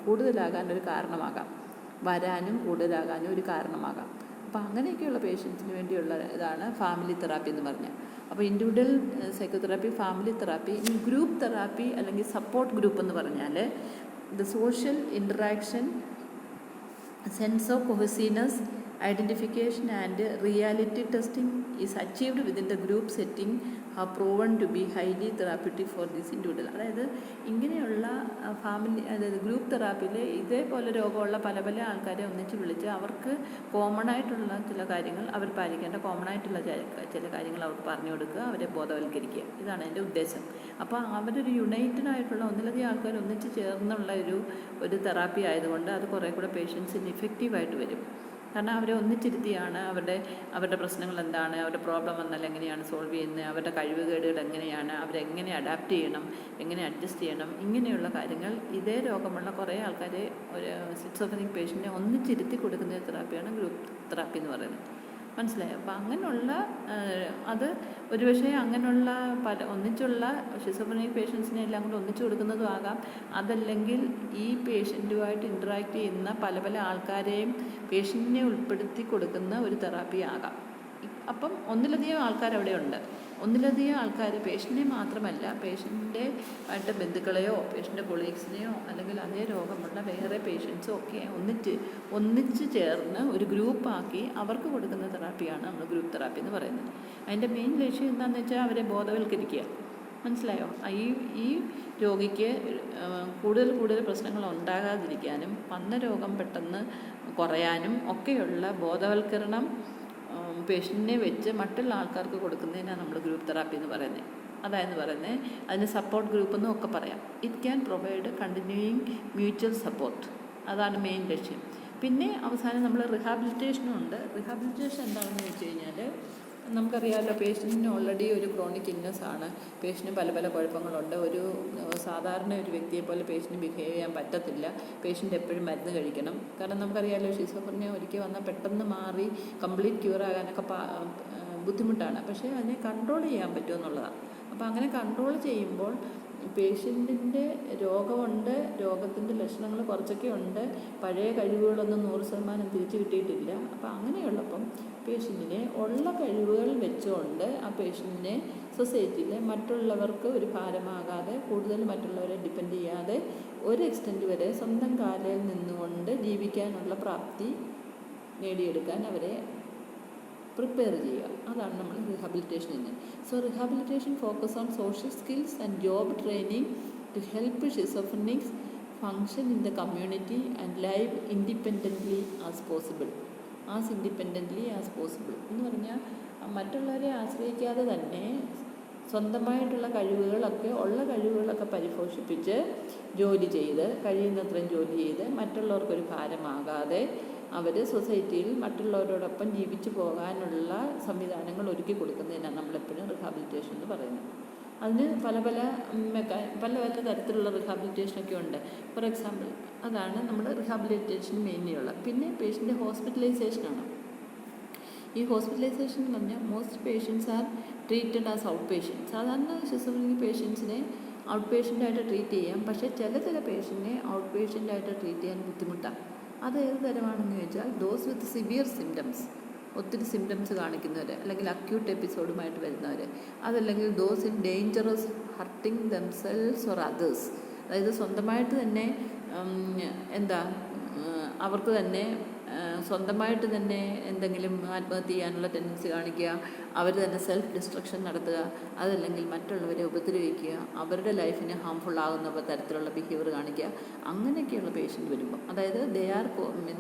കൂടുതലാകാനൊരു കാരണമാകാം, വരാനും കൂടുതലാകാനും ഒരു കാരണമാകാം. അപ്പോൾ അങ്ങനെയൊക്കെയുള്ള പേഷ്യൻസിന് വേണ്ടിയുള്ള ഇതാണ് ഫാമിലി തെറാപ്പി എന്ന് പറഞ്ഞാൽ. അപ്പോൾ ഇൻഡിവിജ്വൽ സൈക്കോതെറാപ്പി, ഫാമിലി തെറാപ്പി. ഇനി ഗ്രൂപ്പ് തെറാപ്പി അല്ലെങ്കിൽ സപ്പോർട്ട് ഗ്രൂപ്പ് എന്ന് പറഞ്ഞാൽ the social interaction, sense of cohesiveness, identification and reality testing is achieved within the group setting have proven to be highly therapeutic for this individual. അതായത് ഇങ്ങനെയുള്ള family, അതായത് group തെറാപ്പിയിൽ ഇതേപോലെ രോഗമുള്ള പല പല ആൾക്കാരെ ഒന്നിച്ച് വിളിച്ച് അവർക്ക് കോമൺ ആയിട്ടുള്ള ചില കാര്യങ്ങൾ, അവർ പാലിക്കേണ്ട കോമൺ ആയിട്ടുള്ള ചില കാര്യങ്ങൾ അവർക്ക് പറഞ്ഞു കൊടുക്കുക, അവരെ ബോധവൽക്കരിക്കുക. ഇതാണ് എൻ്റെ ഉദ്ദേശം. അപ്പോൾ അവരൊരു യുണൈറ്റഡ് ആയിട്ടുള്ള ഒന്നിലധികം ആൾക്കാർ ഒന്നിച്ച് ചേർന്നുള്ള ഒരു തെറാപ്പി ആയതുകൊണ്ട് അത് കുറേ കൂടെ പേഷ്യൻസിന് ഇഫക്റ്റീവായിട്ട് വരും. കാരണം അവരെ ഒന്നിച്ചിരുത്തിയാണ് അവരുടെ പ്രശ്നങ്ങൾ എന്താണ്, അവരുടെ പ്രോബ്ലം വന്നാൽ എങ്ങനെയാണ് സോൾവ് ചെയ്യുന്നത്, അവരുടെ കഴിവുകേടുകൾ എങ്ങനെയാണ്, അവരെങ്ങനെ അഡാപ്റ്റ് ചെയ്യണം, എങ്ങനെ അഡ്ജസ്റ്റ് ചെയ്യണം, ഇങ്ങനെയുള്ള കാര്യങ്ങൾ ഇതേ രോഗമുള്ള കുറേ ആൾക്കാരെ ഒരു സ്കിസോഫ്രീനിക് പേഷ്യൻറ്റിനെ ഒന്നിച്ചിരുത്തി കൊടുക്കുന്ന തെറാപ്പിയാണ് ഗ്രൂപ്പ് തെറാപ്പി എന്ന് പറയുന്നത്. മനസ്സിലായോ? അപ്പോൾ അങ്ങനെയുള്ള അത് ഒരുപക്ഷെ അങ്ങനെയുള്ള ഒന്നിച്ചുള്ള ഷിസോഫ്രീനിക് പേഷ്യൻസിനെ എല്ലാം കൂടെ ഒന്നിച്ചു കൊടുക്കുന്നതും ആകാം. അതല്ലെങ്കിൽ ഈ പേഷ്യൻറ്റുമായിട്ട് ഇൻറ്ററാക്ട് ചെയ്യുന്ന പല പല ആൾക്കാരെയും പേഷ്യൻറ്റിനെ ഉൾപ്പെടുത്തി കൊടുക്കുന്ന ഒരു തെറാപ്പി ആകാം. അപ്പം ഒന്നിലധികം ആൾക്കാർ അവിടെ ഉണ്ട്. ഒന്നിലധികം ആൾക്കാർ പേഷ്യൻറ്റിനെ മാത്രമല്ല, പേഷ്യൻ്റെ ആയിട്ട് ബന്ധുക്കളെയോ പേഷ്യൻ്റെ കൊളീഗ്സിനെയോ അല്ലെങ്കിൽ അതേ രോഗമുള്ള വേറെ പേഷ്യൻസോ ഒക്കെ ഒന്നിച്ച് ചേർന്ന് ഒരു ഗ്രൂപ്പാക്കി അവർക്ക് കൊടുക്കുന്ന തെറാപ്പിയാണ് നമ്മൾ ഗ്രൂപ്പ് തെറാപ്പി എന്ന് പറയുന്നത്. അതിൻ്റെ മെയിൻ ലക്ഷ്യം എന്താണെന്ന് വെച്ചാൽ അവരെ ബോധവൽക്കരിക്കുക. മനസ്സിലായോ? ഈ രോഗിക്ക് കൂടുതൽ പ്രശ്നങ്ങൾ ഉണ്ടാകാതിരിക്കാനും വന്ന രോഗം പെട്ടെന്ന് കുറയാനും ഒക്കെയുള്ള ബോധവൽക്കരണം പേഷ്യൻറ്റിനെ വെച്ച് മറ്റുള്ള ആൾക്കാർക്ക് കൊടുക്കുന്നതിനാണ് നമ്മൾ ഗ്രൂപ്പ് തെറാപ്പി എന്ന് പറയുന്നത്. അതായത് പറയുന്നത് അതിന് സപ്പോർട്ട് ഗ്രൂപ്പ് എന്നും ഒക്കെ പറയാം. It can provide continuing mutual support. അതാണ് മെയിൻ ലക്ഷ്യം. പിന്നെ അവസാനം നമ്മൾ റിഹാബിലിറ്റേഷനും ഉണ്ട്. റിഹാബിലിറ്റേഷൻ എന്താണെന്ന് വെച്ച് കഴിഞ്ഞാൽ നമുക്കറിയാമല്ലോ, പേഷ്യൻറ്റിന് ഓൾറെഡി ഒരു ക്രോണിക് ഇൽനെസ് ആണ്. പേഷ്യൻറ്റിന് പല പല കുഴപ്പങ്ങളുണ്ട്. ഒരു സാധാരണ ഒരു വ്യക്തിയെ പോലെ പേഷ്യൻറ്റ് ബിഹേവ് ചെയ്യാൻ പറ്റത്തില്ല. പേഷ്യൻ്റ് എപ്പോഴും മരുന്ന് കഴിക്കണം. കാരണം നമുക്കറിയാമല്ലോ, ഷിസോഫ്രീനിയ ഒരിക്കൽ വന്നാൽ പെട്ടെന്ന് മാറി കംപ്ലീറ്റ് ക്യൂർ ആകാനൊക്കെ ബുദ്ധിമുട്ടാണ്. പക്ഷേ അതിനെ കൺട്രോൾ ചെയ്യാൻ പറ്റുമെന്നുള്ളതാണ്. അപ്പോൾ അങ്ങനെ കൺട്രോൾ ചെയ്യുമ്പോൾ പേഷ്യൻറ്റിൻ്റെ രോഗമുണ്ട്, രോഗത്തിൻ്റെ ലക്ഷണങ്ങൾ കുറച്ചൊക്കെ ഉണ്ട്, പഴയ കഴിവുകളൊന്നും 100% തിരിച്ചു കിട്ടിയിട്ടില്ല. അപ്പോൾ അങ്ങനെയുള്ളപ്പം പേഷ്യൻറ്റിനെ ഉള്ള കഴിവുകൾ വെച്ചുകൊണ്ട് ആ പേഷ്യൻറ്റിനെ സൊസൈറ്റിയിലെ മറ്റുള്ളവർക്ക് ഒരു ഭാരമാകാതെ, കൂടുതൽ മറ്റുള്ളവരെ ഡിപ്പെൻഡ് ചെയ്യാതെ, ഒരു എക്സ്റ്റെൻറ്റ് വരെ സ്വന്തം കാലിൽ നിന്നുകൊണ്ട് ജീവിക്കാനുള്ള പ്രാപ്തി നേടിയെടുക്കാൻ അവരെ പ്രിപ്പയർ ചെയ്യുക. അതാണ് നമ്മൾ റീഹാബിലിറ്റേഷൻ എന്ന്. So rehabilitation focus on social skills and job training to help schizophrenics function in the community and live independently as possible എന്ന് പറഞ്ഞാൽ മറ്റുള്ളവരെ ആശ്രയിക്കാതെ തന്നെ സ്വന്തമായിട്ടുള്ള കഴിവുകളൊക്കെ പരിപോഷിപ്പിച്ച് കഴിയുന്നത്രയും ജോലി ചെയ്ത് മറ്റുള്ളവർക്കൊരു ഭാരമാകാതെ അവർ സൊസൈറ്റിയിൽ മറ്റുള്ളവരോടൊപ്പം ജീവിച്ചു പോകാനുള്ള സംവിധാനങ്ങൾ ഒരുക്കി കൊടുക്കുന്നതിനാണ് നമ്മളെപ്പോഴും റിഹാബിലിറ്റേഷൻ എന്ന് പറയുന്നത്. അതിന് പല തരത്തിലുള്ള റിഹാബിലിറ്റേഷനൊക്കെ ഉണ്ട്. ഫോർ എക്സാമ്പിൾ, അതാണ് നമ്മൾ റിഹാബിലിറ്റേഷൻ മെയിൻലി ഉള്ളത്. പിന്നെ പേഷ്യൻ്റെ ഹോസ്പിറ്റലൈസേഷനാണ്. ഈ ഹോസ്പിറ്റലൈസേഷൻ എന്ന് പറഞ്ഞാൽ most patients are treated as out patient. സാധാരണ ഷിസോഫ്രീനിക് പേഷ്യൻസിനെ ഔട്ട് പേഷ്യൻ്റായിട്ട് ട്രീറ്റ് ചെയ്യാം. പക്ഷേ ചില പേഷ്യൻറ്റിനെ ഔട്ട് പേഷ്യൻ്റായിട്ട് ട്രീറ്റ് ചെയ്യാൻ ബുദ്ധിമുട്ടാണ്. അത് ഏത് തരമാണെന്ന് ചോദിച്ചാൽ ദോസ് വിത്ത് സിവിയർ സിംറ്റംസ്, ഒത്തിരി സിംറ്റംസ് കാണിക്കുന്നവർ, അല്ലെങ്കിൽ അക്യൂട്ട് എപ്പിസോഡുമായിട്ട് വരുന്നവർ, അതല്ലെങ്കിൽ those in dangerous hurting themselves or others. അതായത് സ്വന്തമായിട്ട് തന്നെ അവർക്ക് തന്നെ സ്വന്തമായിട്ട് തന്നെ എന്തെങ്കിലും ആത്മഹത്യ ചെയ്യാനുള്ള ടെൻഡൻസി കാണിക്കുക, അവർ തന്നെ സെൽഫ് ഡിസ്ട്രക്ഷൻ നടത്തുക, അതല്ലെങ്കിൽ മറ്റുള്ളവരെ ഉപദ്രവിക്കുക, അവരുടെ ലൈഫിന് ഹാംഫുൾ ആകുന്ന തരത്തിലുള്ള ബിഹേവിയർ കാണിക്കുക. അങ്ങനെയൊക്കെയുള്ള പേഷ്യൻ്റ് വരുമ്പോൾ, അതായത്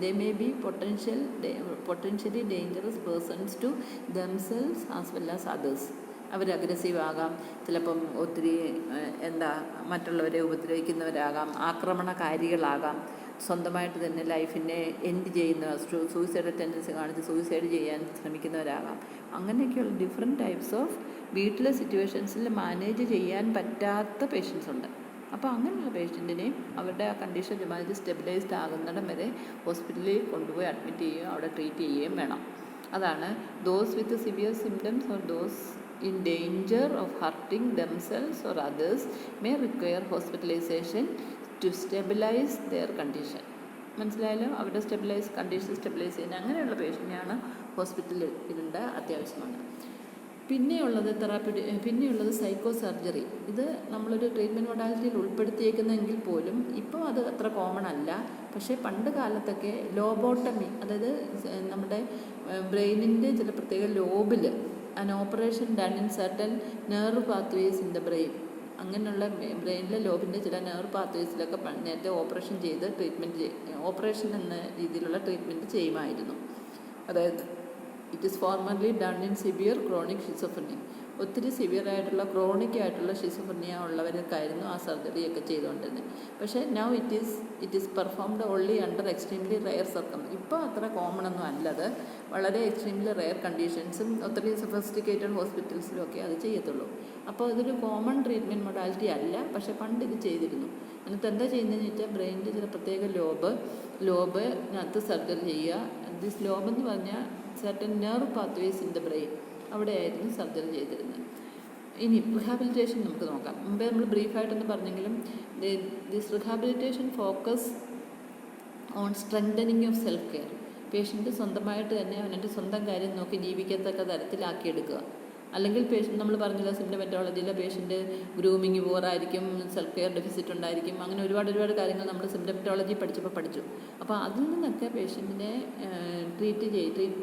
they may be potentially dangerous persons to themselves as well as others. അവർ അഗ്രസീവ് ആകാം, ചിലപ്പം ഒത്തിരി മറ്റുള്ളവരെ ഉപദ്രവിക്കുന്നവരാകാം, ആക്രമണകാരികളാകാം, സ്വന്തമായിട്ട് തന്നെ ലൈഫിനെ എൻഡ് ചെയ്യുന്ന സൂയിസൈഡ് ടെൻഡൻസി കാണിച്ച് സൂയിസൈഡ് ചെയ്യാൻ ശ്രമിക്കുന്നവരാകാം. അങ്ങനെയൊക്കെയുള്ള ഡിഫറെൻറ്റ് ടൈപ്സ് ഓഫ് വീട്ടിലെ സിറ്റുവേഷൻസിൽ മാനേജ് ചെയ്യാൻ പറ്റാത്ത പേഷ്യൻസ് ഉണ്ട്. അപ്പോൾ അങ്ങനെയുള്ള പേഷ്യൻറ്റിനെയും അവരുടെ ആ കണ്ടീഷൻ ഒരുമാതിരി സ്റ്റെബിലൈസ്ഡ് ആകുന്നിടം വരെ ഹോസ്പിറ്റലിൽ കൊണ്ടുപോയി അഡ്മിറ്റ് ചെയ്യുകയും അവിടെ ട്രീറ്റ് ചെയ്യുകയും വേണം. അതാണ് those with severe symptoms or those in danger of hurting themselves or others may require hospitalization to stabilize their condition. മനസ്സിലായാലോ? അവരുടെ കണ്ടീഷൻ സ്റ്റെബിലൈസ് ചെയ്യുന്ന അങ്ങനെയുള്ള പേഷ്യൻ്റിനെയാണ് ഹോസ്പിറ്റലിൽ ഇടേണ്ട അത്യാവശ്യമാണ്. പിന്നെയുള്ളത് സൈക്കോ സർജറി. ഇത് നമ്മളൊരു ട്രീറ്റ്മെൻറ്റ് മൊഡാലിറ്റിയിൽ ഉൾപ്പെടുത്തിയേക്കുന്നെങ്കിൽ പോലും ഇപ്പോൾ അത് അത്ര കോമൺ അല്ല. പക്ഷേ പണ്ട് കാലത്തൊക്കെ ലോബോട്ടമി, അതായത് നമ്മുടെ ബ്രെയിനിൻ്റെ ചില പ്രത്യേക ലോബിൽ an operation done in certain nerve pathways in the brain, അങ്ങനെയുള്ള ബ്രെയിനിലെ ലോബിൻ്റെ ചില നെർവ് പാത്വേസിലൊക്കെ നേരത്തെ ഓപ്പറേഷൻ ചെയ്ത് ഓപ്പറേഷൻ എന്ന രീതിയിലുള്ള ട്രീറ്റ്മെൻറ്റ് ചെയ്യുമായിരുന്നു. അതായത് it is formerly done in severe chronic schizophrenia. ഒത്തിരി സിവിയറായിട്ടുള്ള ക്രോണിക് ആയിട്ടുള്ള ഷിസോഫ്രീനിയ ഉള്ളവർക്കായിരുന്നു ആ സർജറിയൊക്കെ ചെയ്തുകൊണ്ടിരുന്നത്. പക്ഷേ now it is performed only under extremely rare ഇപ്പോൾ അത്ര കോമൺ ഒന്നും അല്ലത്. വളരെ എക്സ്ട്രീംലി റെയർ കണ്ടീഷൻസും ഒത്തിരി സൊഫിസ്റ്റിക്കേറ്റഡ് ഹോസ്പിറ്റൽസിലും ഒക്കെ അത് ചെയ്യത്തുള്ളൂ. അപ്പോൾ ഇതൊരു കോമൺ ട്രീറ്റ്മെൻറ്റ് മൊഡാലിറ്റി അല്ല. പക്ഷേ പണ്ട് ഇത് ചെയ്തിരുന്നു. എന്നിട്ട് എന്താ ചെയ്യുന്നതെന്ന് വെച്ചാൽ ബ്രെയിനിൻ്റെ ചില പ്രത്യേക ലോബിനകത്ത് സർജറി ചെയ്യുക. ദിസ് ലോബ് എന്ന് പറഞ്ഞാൽ certain nerve pathways in the brain, അവിടെയായിരുന്നു സർജറി ചെയ്തിരുന്നത്. ഇനി റിഹാബിലിറ്റേഷൻ നമുക്ക് നോക്കാം. മുമ്പേ നമ്മൾ ബ്രീഫായിട്ടൊന്ന് പറഞ്ഞെങ്കിലും this rehabilitation focus on strengthening of self care. Patient സ്വന്തമായിട്ട് തന്നെ അവൻ്റെ സ്വന്തം കാര്യം നോക്കി ജീവിക്കത്തക്ക തരത്തിലാക്കിയെടുക്കുക. അല്ലെങ്കിൽ നമ്മൾ പറഞ്ഞില്ല, സിംറ്റമെറ്റോളജിയിലെ പേഷ്യൻ്റ് ഗ്രൂമിങ് പൂറായിരിക്കും, സെൽഫ് കെയർ ഡെഫിസിറ്റ് ഉണ്ടായിരിക്കും, അങ്ങനെ ഒരുപാട് കാര്യങ്ങൾ നമ്മൾ സിംറ്റമെറ്റോളജി പഠിച്ചു. അപ്പോൾ അതിൽ നിന്നൊക്കെ പേഷ്യൻറ്റിനെ ട്രീറ്റ്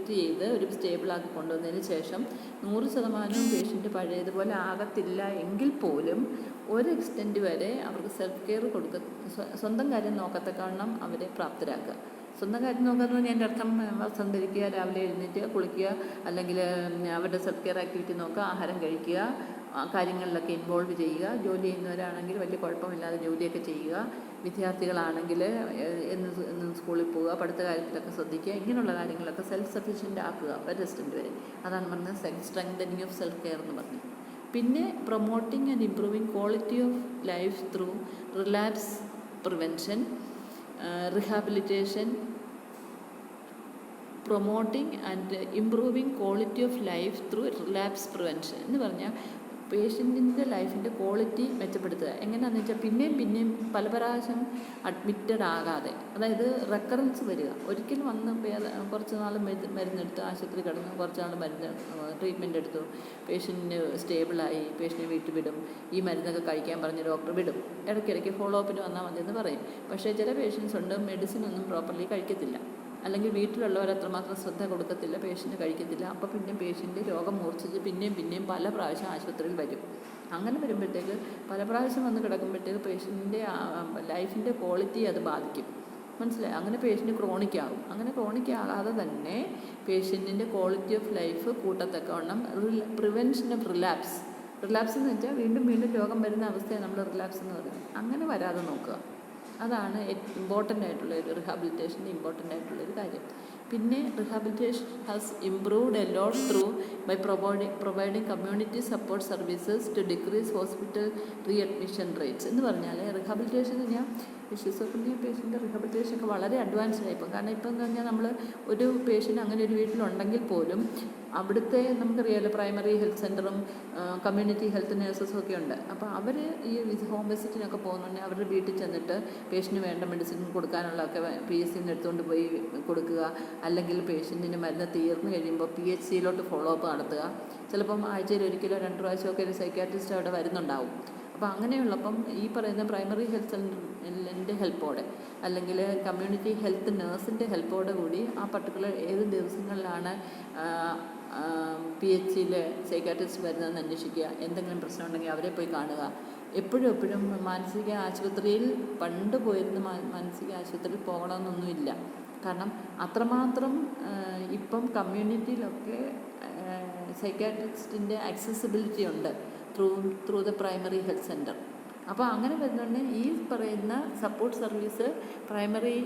ചെയ്ത് ഒരു സ്റ്റേബിളാക്കി കൊണ്ടുവന്നതിന് ശേഷം 100% പേഷ്യൻ്റ് പഴയതുപോലെ ആകത്തില്ല എങ്കിൽ പോലും ഒരു എക്സ്റ്റെൻറ്റ് വരെ അവർക്ക് സെൽഫ് കെയർ സ്വന്തം കാര്യം നോക്കത്തക്കവണ്ണം അവരെ പ്രാപ്തരാക്കുക. സ്വന്തം കാര്യം നോക്കാമെന്ന് എൻ്റെ അർത്ഥം വസ്ത്രം ധരിക്കുക, രാവിലെ എഴുന്നേറ്റ് കുളിക്കുക, അല്ലെങ്കിൽ അവരുടെ സെൽഫ് കെയർ ആക്ടിവിറ്റി നോക്കുക, ആഹാരം കഴിക്കുക, കാര്യങ്ങളിലൊക്കെ ഇൻവോൾവ് ചെയ്യുക. ജോലി ചെയ്യുന്നവരാണെങ്കിൽ വലിയ കുഴപ്പമില്ലാതെ ജോലിയൊക്കെ ചെയ്യുക. വിദ്യാർത്ഥികളാണെങ്കിൽ എന്ന് സ്കൂളിൽ പോവുക, പഠിത്ത കാര്യത്തിലൊക്കെ ശ്രദ്ധിക്കുക. ഇങ്ങനെയുള്ള കാര്യങ്ങളൊക്കെ സെൽഫ് സഫീഷ്യൻ്റ് ആക്കുക ഒരു എക്സ്റ്റെൻറ്റ് വരെ. അതാണ് പറഞ്ഞത് സ്ട്രെങ്തനിങ് ഓഫ് സെൽഫ് കെയർ എന്ന് പറഞ്ഞു. പിന്നെ promoting and improving quality of life through relapse prevention, rehabilitation, promoting and improving quality of life through relapse prevention എന്ന് പറഞ്ഞാൽ പേഷ്യൻറ്റിൻ്റെ ലൈഫിൻ്റെ ക്വാളിറ്റി മെച്ചപ്പെടുത്തുക. എങ്ങനെയാണെന്ന് വെച്ചാൽ പിന്നെയും പല പ്രാവശ്യം അഡ്മിറ്റഡ് ആകാതെ, അതായത് റെക്കറൻസ് വരിക. ഒരിക്കലും വന്ന് കുറച്ച് നാൾ മരുന്നെടുത്ത് ആശുപത്രി കിടന്നു, കുറച്ച് നാൾ ട്രീറ്റ്മെൻറ്റ് എടുത്തു, പേഷ്യൻറ്റിന് സ്റ്റേബിളായി, പേഷ്യൻറ്റിനെ വീട്ടിൽ വിടും, ഈ മരുന്നൊക്കെ കഴിക്കാൻ പറഞ്ഞ് ഡോക്ടർ വിടും, ഇടയ്ക്കിടയ്ക്ക് ഫോളോ അപ്പിന് വന്നാൽ മതി എന്ന് പറയും. പക്ഷേ ചില പേഷ്യൻസ് ഉണ്ട് മെഡിസിൻ ഒന്നും പ്രോപ്പർലി കഴിക്കത്തില്ല, അല്ലെങ്കിൽ വീട്ടിലുള്ളവർ അത്രമാത്രം ശ്രദ്ധ കൊടുക്കത്തില്ല, പേഷ്യൻ്റ് കഴിക്കത്തില്ല. അപ്പോൾ പിന്നെ പേഷ്യൻ്റ് രോഗം മൂർച്ഛിച്ച് പിന്നെയും പല പ്രാവശ്യം ആശുപത്രിയിൽ വരും. അങ്ങനെ വരുമ്പോഴത്തേക്ക് പല പ്രാവശ്യം വന്ന് കിടക്കുമ്പോഴത്തേക്ക് പേഷ്യൻ്റെ ലൈഫിൻ്റെ ക്വാളിറ്റി അത് ബാധിക്കും. മനസ്സിലായി? അങ്ങനെ പേഷ്യൻ്റ് ക്രോണിക് ആകും. അങ്ങനെ ക്രോണിക് ആകാതെ തന്നെ പേഷ്യൻറ്റിൻ്റെ ക്വാളിറ്റി ഓഫ് ലൈഫ് കൂട്ടത്തക്കവണ്ണം പ്രിവെൻഷൻ ഓഫ് റിലാപ്സ് എന്ന് വെച്ചാൽ വീണ്ടും രോഗം വരുന്ന അവസ്ഥയാണ് നമ്മൾ റിലാപ്സ് എന്ന് പറയുന്നത്. അങ്ങനെ വരാതെ നോക്കുക. അതാണ് ഇമ്പോർട്ടൻ്റ് ആയിട്ടുള്ളൊരു റിഹാബിലിറ്റേഷൻ്റെ ഇമ്പോർട്ടൻ്റ് ആയിട്ടുള്ളൊരു കാര്യം. പിന്നെ rehabilitation has improved a lot through by providing community support services to decrease hospital readmission rates എന്ന് പറഞ്ഞാൽ റിഹാബിലിറ്റേഷൻ എന്ന് പറഞ്ഞാൽ ഷിസോഫ്രീനിയ പേഷ്യൻ്റെ റിഹാബിലിറ്റേഷൻ ഒക്കെ വളരെ അഡ്വാൻസ്ഡ് ആയിപ്പോൾ. കാരണം ഇപ്പോൾ എന്ന് പറഞ്ഞാൽ നമ്മൾ ഒരു പേഷ്യൻ്റ് അങ്ങനെ ഒരു വീട്ടിലുണ്ടെങ്കിൽ പോലും അവിടുത്തെ നമുക്കറിയാമല്ലോ പ്രൈമറി ഹെൽത്ത് സെൻ്ററും കമ്മ്യൂണിറ്റി ഹെൽത്ത് നഴ്സസും ഒക്കെ ഉണ്ട്. അപ്പോൾ അവർ ഈ ഹോം വിസിറ്റിനൊക്കെ പോകുന്നുണ്ടെങ്കിൽ അവരുടെ വീട്ടിൽ ചെന്നിട്ട് പേഷ്യൻറ്റിന് വേണ്ട മെഡിസിൻ കൊടുക്കാനുള്ളതൊക്കെ PHCന്ന് എടുത്തുകൊണ്ട് പോയി കൊടുക്കുക. അല്ലെങ്കിൽ പേഷ്യൻറ്റിന് മരുന്ന് തീർന്നു കഴിയുമ്പോൾ PHCയിലോട്ട് ഫോളോ അപ്പ് നടത്തുക. ചിലപ്പം ആഴ്ചയിൽ ഒരിക്കലോ 2 പ്രാവശ്യമൊക്കെ ഒരു സൈക്യാട്രിസ്റ്റ് അവിടെ വരുന്നുണ്ടാവും. അപ്പോൾ അങ്ങനെയുള്ളപ്പം ഈ പറയുന്ന പ്രൈമറി ഹെൽത്ത് സെൻ്ററിൻ്റെ ഹെൽപ്പോടെ അല്ലെങ്കിൽ കമ്മ്യൂണിറ്റി ഹെൽത്ത് നഴ്സിൻ്റെ ഹെൽപ്പോടെ കൂടി ആ പർട്ടിക്കുലർ ഏത് ദിവസങ്ങളിലാണ് PHCയിൽ സൈക്യാട്രിസ്റ്റ് വരുന്നതെന്ന് അന്വേഷിക്കുക. എന്തെങ്കിലും പ്രശ്നം ഉണ്ടെങ്കിൽ അവരെ പോയി കാണുക. എപ്പോഴും മാനസിക ആശുപത്രിയിൽ പണ്ട് പോയിരുന്ന മാനസിക ആശുപത്രിയിൽ പോകണമെന്നൊന്നുമില്ല. കാരണം അത്രമാത്രം ഇപ്പം കമ്മ്യൂണിറ്റിയിലൊക്കെ സൈക്യാട്രിസ്റ്റിൻ്റെ ആക്സസിബിലിറ്റി ഉണ്ട് through the primary health centre. അപ്പോൾ അങ്ങനെ വരുന്നുണ്ടെങ്കിൽ ഈ പറയുന്ന സപ്പോർട്ട് സർവീസ് പ്രൈമറി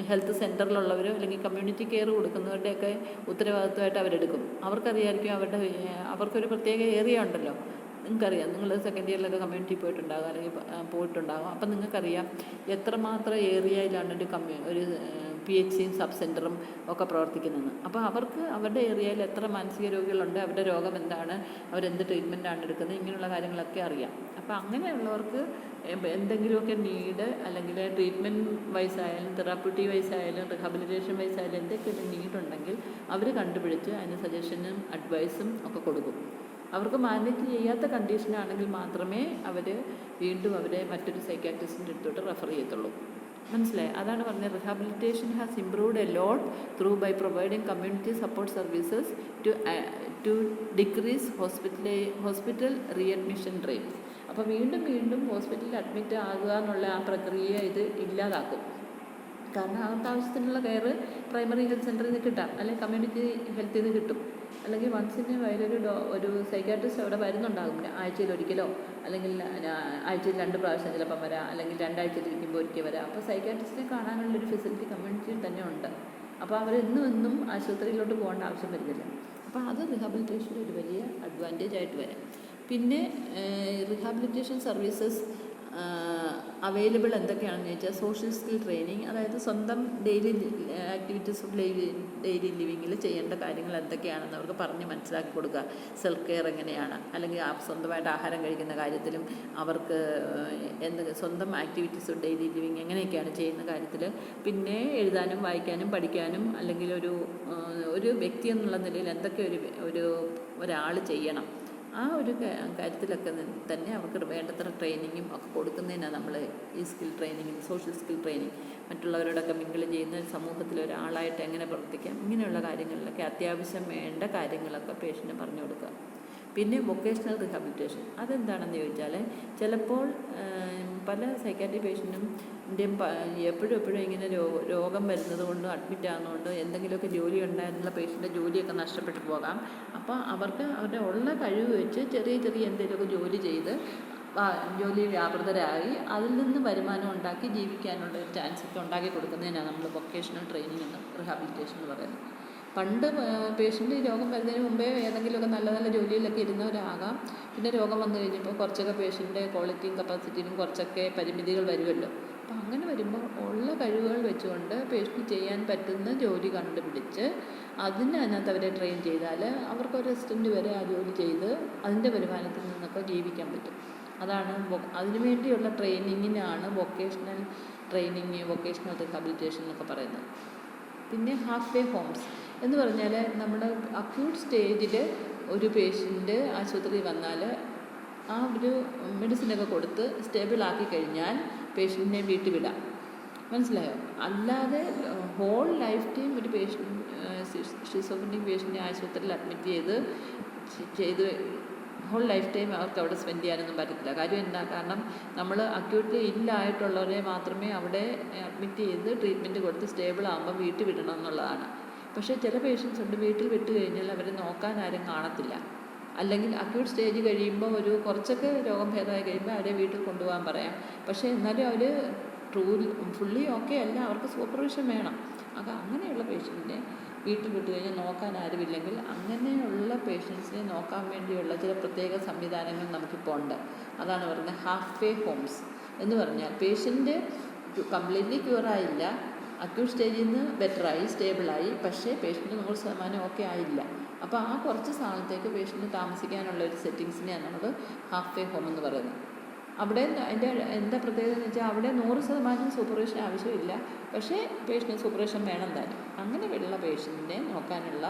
ഹെൽത്ത് സെൻറ്ററിലുള്ളവരോ അല്ലെങ്കിൽ കമ്മ്യൂണിറ്റി കെയർ കൊടുക്കുന്നവരുടെയൊക്കെ ഉത്തരവാദിത്വമായിട്ട് അവരെടുക്കും. അവർക്കറിയായിരിക്കും അവർക്കൊരു പ്രത്യേക ഏരിയ ഉണ്ടല്ലോ. നിങ്ങൾക്കറിയാം, നിങ്ങൾ സെക്കൻഡ് ഇയറിലൊക്കെ കമ്മ്യൂണിറ്റി പോയിട്ടുണ്ടാകും അല്ലെങ്കിൽ പോയിട്ടുണ്ടാകും. അപ്പം നിങ്ങൾക്കറിയാം എത്രമാത്രം ഏരിയയിലാണ് ഒരു PHCയും സബ് സെൻറ്ററും ഒക്കെ പ്രവർത്തിക്കുന്നതെന്ന്. അപ്പോൾ അവർക്ക് അവരുടെ ഏരിയയിൽ എത്ര മാനസിക രോഗികളുണ്ട്, അവരുടെ രോഗം എന്താണ്, അവരെന്ത് ട്രീറ്റ്മെൻറ്റാണ് എടുക്കുന്നത്, ഇങ്ങനെയുള്ള കാര്യങ്ങളൊക്കെ അറിയാം. അപ്പോൾ അങ്ങനെയുള്ളവർക്ക് എന്തെങ്കിലുമൊക്കെ നീഡ് അല്ലെങ്കിൽ ട്രീറ്റ്മെൻറ്റ് വൈസായാലും തെറാപ്യൂട്ടിക് വൈസായാലും റിഹാബിലിറ്റേഷൻ വൈസായാലും എന്തൊക്കെയൊക്കെ നീഡുണ്ടെങ്കിൽ അവർ കണ്ടുപിടിച്ച് അതിന് സജഷനും അഡ്വൈസും ഒക്കെ കൊടുക്കും. അവർക്ക് മാനേജ് ചെയ്യാത്ത കണ്ടീഷനാണെങ്കിൽ മാത്രമേ അവർ വീണ്ടും അവരെ മറ്റൊരു സൈക്യാട്രിസ്റ്റിൻ്റെ അടുത്തോട്ട് റെഫർ ചെയ്യത്തുള്ളൂ. മനസ്സിലായി? അതാണ് പറഞ്ഞത് rehabilitation has improved a lot through by providing community support services to decrease hospital readmission rate. അപ്പോൾ വീണ്ടും ഹോസ്പിറ്റലിൽ അഡ്മിറ്റ് ആകുക എന്നുള്ള ആ പ്രക്രിയ ഇത് ഇല്ലാതാക്കും. കാരണം അതാവശ്യത്തിനുള്ള കെയർ പ്രൈമറി ഹെൽത്ത് സെൻ്ററിൽ നിന്ന് കിട്ടാം, അല്ലെങ്കിൽ കമ്മ്യൂണിറ്റി ഹെൽത്തിൽ നിന്ന് കിട്ടും, അല്ലെങ്കിൽ വൺസ് ഇൻ എ വൈൽ ഒരു സൈക്കാട്രിസ്റ്റ് അവിടെ വരുന്നുണ്ടാകും. ആഴ്ചയിൽ ഒരിക്കലോ അല്ലെങ്കിൽ ആഴ്ചയിൽ 2 പ്രാവശ്യം ചിലപ്പം വരാം, അല്ലെങ്കിൽ 2 ആഴ്ചയിലിരിക്കുമ്പോൾ ഒരിക്കൽ വരാം. അപ്പോൾ സൈക്കാട്രിസ്റ്റിനെ കാണാനുള്ളൊരു ഫെസിലിറ്റി കമ്മ്യൂണിറ്റിയിൽ തന്നെ ഉണ്ട്. അപ്പോൾ അവർ എന്നും ആശുപത്രിയിലോട്ട് പോകേണ്ട ആവശ്യം വരുന്നില്ല. അപ്പോൾ അത് റിഹാബിലിറ്റേഷൻ്റെ ഒരു വലിയ അഡ്വാൻറ്റേജ് ആയിട്ട് വരാം. പിന്നെ റിഹാബിലിറ്റേഷൻ സർവീസസ് അവൈലബിൾ എന്തൊക്കെയാണെന്ന് ചോദിച്ചാൽ, സോഷ്യൽ സ്കിൽ ട്രെയിനിങ്, അതായത് സ്വന്തം ഡെയിലി ആക്ടിവിറ്റീസ് ഓഫ് ഡെയിലി ലിവിങ്ങിൽ ചെയ്യേണ്ട കാര്യങ്ങൾ എന്തൊക്കെയാണെന്ന് അവർക്ക് പറഞ്ഞ് മനസ്സിലാക്കി കൊടുക്കുക. സെൽഫ് കെയർ എങ്ങനെയാണ്, അല്ലെങ്കിൽ സ്വന്തമായിട്ട് ആഹാരം കഴിക്കുന്ന കാര്യത്തിലും അവർക്ക് സ്വന്തം ആക്ടിവിറ്റീസ് ഓഫ് ഡെയിലി ലിവിങ് എങ്ങനെയൊക്കെയാണ് ചെയ്യുന്ന കാര്യത്തിൽ, പിന്നെ എഴുതാനും വായിക്കാനും പഠിക്കാനും, അല്ലെങ്കിൽ ഒരു വ്യക്തി എന്നുള്ള നിലയിൽ എന്തൊക്കെ ഒരാൾ ചെയ്യണം, ആ ഒരു കാര്യത്തിലൊക്കെ തന്നെ അവർക്ക് വേണ്ടത്ര ട്രെയിനിങ്ങും ഒക്കെ കൊടുക്കുന്നതിനാണ് നമ്മൾ ഈ skill training, social skill training. മറ്റുള്ളവരോടൊക്കെ മിങ്കിൾ ചെയ്യുന്ന സമൂഹത്തിൽ ഒരാളായിട്ട് എങ്ങനെ പ്രവർത്തിക്കാം, ഇങ്ങനെയുള്ള കാര്യങ്ങളിലൊക്കെ അത്യാവശ്യം വേണ്ട കാര്യങ്ങളൊക്കെ പേഷ്യൻറ്റിന് പറഞ്ഞു കൊടുക്കുക. പിന്നെ വൊക്കേഷണൽ റിഹാബിലിറ്റേഷൻ അതെന്താണെന്ന് ചോദിച്ചാൽ, ചിലപ്പോൾ പല സൈക്കാട്രി പേഷ്യൻറ്റും എപ്പോഴും ഇങ്ങനെ രോഗം വരുന്നത് കൊണ്ടും അഡ്മിറ്റ് ആകുന്നതുകൊണ്ട് എന്തെങ്കിലുമൊക്കെ ജോലി ഉണ്ടായിരുന്നുള്ള പേഷ്യൻ്റെ ജോലിയൊക്കെ നഷ്ടപ്പെട്ടു പോകാം. അപ്പോൾ അവർക്ക് അവരുടെ ഉള്ള കഴിവ് വെച്ച് ചെറിയ എന്തെങ്കിലുമൊക്കെ ജോലി ചെയ്ത് ജോലി വ്യാപൃതരായി അതിൽ നിന്ന് വരുമാനം ഉണ്ടാക്കി ജീവിക്കാനുള്ള ഒരു ചാൻസൊക്കെ ഉണ്ടാക്കി കൊടുക്കുന്നതിനാണ് നമ്മൾ വൊക്കേഷണൽ ട്രെയിനിങ് എന്ന് റിഹാബിലിറ്റേഷൻ എന്ന് പറയുന്നത്. പണ്ട് പേഷ്യൻ്റ് രോഗം വരുന്നതിന് മുമ്പേ ഏതെങ്കിലുമൊക്കെ നല്ല ജോലിയിലൊക്കെ ഇരുന്നവരാകാം. പിന്നെ രോഗം വന്നു കഴിഞ്ഞപ്പോൾ കുറച്ചൊക്കെ പേഷ്യൻ്റെ ക്വാളിറ്റിയും കപ്പാസിറ്റിയിലും കുറച്ചൊക്കെ പരിമിതികൾ വരുമല്ലോ. അപ്പോൾ അങ്ങനെ വരുമ്പോൾ ഉള്ള കഴിവുകൾ വെച്ചുകൊണ്ട് പേഷ്യൻ്റ് ചെയ്യാൻ പറ്റുന്ന ജോലി കണ്ടുപിടിച്ച് അതിനകത്ത് അവരെ ട്രെയിൻ ചെയ്താൽ അവർക്കൊരു അസിസ്റ്റൻ്റ് വരെ ആ ജോലി ചെയ്ത് അതിൻ്റെ വരുമാനത്തിൽ നിന്നൊക്കെ ജീവിക്കാൻ പറ്റും. അതാണ് അതിനു വേണ്ടിയുള്ള ട്രെയിനിങ്ങിനാണ് വൊക്കേഷണൽ ട്രെയിനിങ്, വൊക്കേഷണൽ റിഹാബിലിറ്റേഷൻ എന്നൊക്കെ പറയുന്നത്. പിന്നെ ഹാഫ് വേ ഹോംസ് എന്ന് പറഞ്ഞാൽ, നമ്മുടെ അക്യൂട്ട് സ്റ്റേജിൽ ഒരു പേഷ്യൻ്റ് ആശുപത്രിയിൽ വന്നാൽ ആ ഒരു മെഡിസിനൊക്കെ കൊടുത്ത് സ്റ്റേബിൾ ആക്കി കഴിഞ്ഞാൽ പേഷ്യൻറ്റിനെ വീട്ടിൽ വിടാം. മനസ്സിലായോ? അല്ലാതെ ഹോൾ ലൈഫ് ടൈം ഒരു ഷിസോഫ്രീനിക് പേഷ്യൻ്റിനെ ആശുപത്രിയിൽ അഡ്മിറ്റ് ചെയ്ത് ഹോൾ ലൈഫ് ടൈം അവർക്ക് അവിടെ സ്പെൻഡ് ചെയ്യാനൊന്നും പറ്റത്തില്ല. കാര്യം എന്താ? കാരണം നമ്മൾ അക്യൂട്ട്ലി ഇല്ലായിട്ടുള്ളവരെ മാത്രമേ അവിടെ അഡ്മിറ്റ് ചെയ്ത് ട്രീറ്റ്മെൻറ്റ് കൊടുത്ത് സ്റ്റേബിൾ ആകുമ്പോൾ വീട്ടിൽ വിടണം എന്നുള്ളതാണ്. പക്ഷേ ചില പേഷ്യൻസ് ഉണ്ട്, വീട്ടിൽ വിട്ട് കഴിഞ്ഞാൽ അവരെ നോക്കാൻ ആരും കാണത്തില്ല. അല്ലെങ്കിൽ അക്യൂട്ട് സ്റ്റേജ് കഴിയുമ്പോൾ കുറച്ചൊക്കെ രോഗം ഭേദമായി കഴിയുമ്പോൾ അവരെ വീട്ടിൽ കൊണ്ടുപോകാൻ പറയാം. പക്ഷേ എന്നാലും അവർ ഫുള്ളി ഓക്കെ അല്ല, അവർക്ക് സൂപ്പർവിഷൻ വേണം. അങ്ങനെയുള്ള പേഷ്യൻറ്റിനെ വീട്ടിൽ വിട്ട് കഴിഞ്ഞാൽ നോക്കാൻ ആരുമില്ലെങ്കിൽ അങ്ങനെയുള്ള പേഷ്യൻസിനെ നോക്കാൻ വേണ്ടിയുള്ള ചില പ്രത്യേക സംവിധാനങ്ങൾ നമുക്കിപ്പോൾ ഉണ്ട്. അതാണ് പറയുന്നത് ഹാഫ് വേ ഹോംസ് എന്ന് പറഞ്ഞാൽ, പേഷ്യൻ്റ് കംപ്ലീറ്റ്ലി ക്യൂറായില്ല, അക്യൂട്ട് സ്റ്റേജിൽ നിന്ന് ബെറ്ററായി സ്റ്റേബിളായി, പക്ഷേ പേഷ്യൻ്റ് 100% ഓക്കെ ആയില്ല. അപ്പോൾ ആ കുറച്ച് സ്ഥലത്തേക്ക് പേഷ്യൻ്റ് താമസിക്കാനുള്ള ഒരു സെറ്റിങ്സിനെയാണ് നമ്മൾ ഹാഫ് വേ ഹോം എന്ന് പറയുന്നത്. അവിടെ അതിൻ്റെ എന്താ പ്രത്യേകത എന്ന് വെച്ചാൽ, അവിടെ 100% സൂപ്പർവിഷൻ ആവശ്യമില്ല, പക്ഷേ പേഷ്യൻ്റ് സൂപ്പർവിഷൻ വേണം താനും. അങ്ങനെ ഉള്ള പേഷ്യൻറ്റിനെ നോക്കാനുള്ള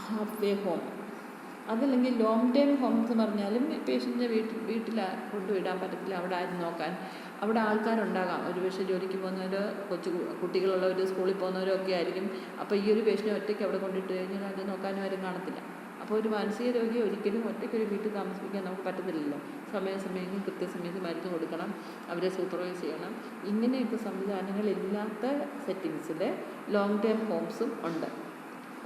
ഹാഫ് വേ ഹോം. അതല്ലെങ്കിൽ ലോങ് ടൈം ഹോം എന്ന് പറഞ്ഞാലും പേഷ്യൻറ്റിനെ വീട്ടിൽ കൊണ്ടുവിടാൻ പറ്റത്തില്ല, അവിടെ ആരും നോക്കാൻ. അവിടെ ആൾക്കാരുണ്ടാകാം, ഒരു പക്ഷേ ജോലിക്ക് പോകുന്നവരോ കുട്ടികളുള്ളവർ സ്കൂളിൽ പോകുന്നവരോ ഒക്കെ ആയിരിക്കും. അപ്പോൾ ഈ ഒരു പേഷ്യനെ ഒറ്റയ്ക്ക് അവിടെ കൊണ്ടിട്ട് കഴിഞ്ഞാൽ അത് നോക്കാനും ആരും കാണത്തില്ല. അപ്പോൾ ഒരു മാനസിക രോഗിയെ ഒരിക്കലും ഒറ്റയ്ക്കൊരു വീട്ടിൽ താമസിപ്പിക്കാൻ നമുക്ക് പറ്റത്തില്ലല്ലോ. സമയാസമയങ്ങളിൽ കൃത്യസമയത്ത് മരുന്ന് കൊടുക്കണം, അവരെ സൂപ്പർവൈസ് ചെയ്യണം. ഇങ്ങനെയൊക്കെ സംവിധാനങ്ങളില്ലാത്ത സെറ്റിങ്സിൽ ലോങ് ടൈം ഹോംസും ഉണ്ട്.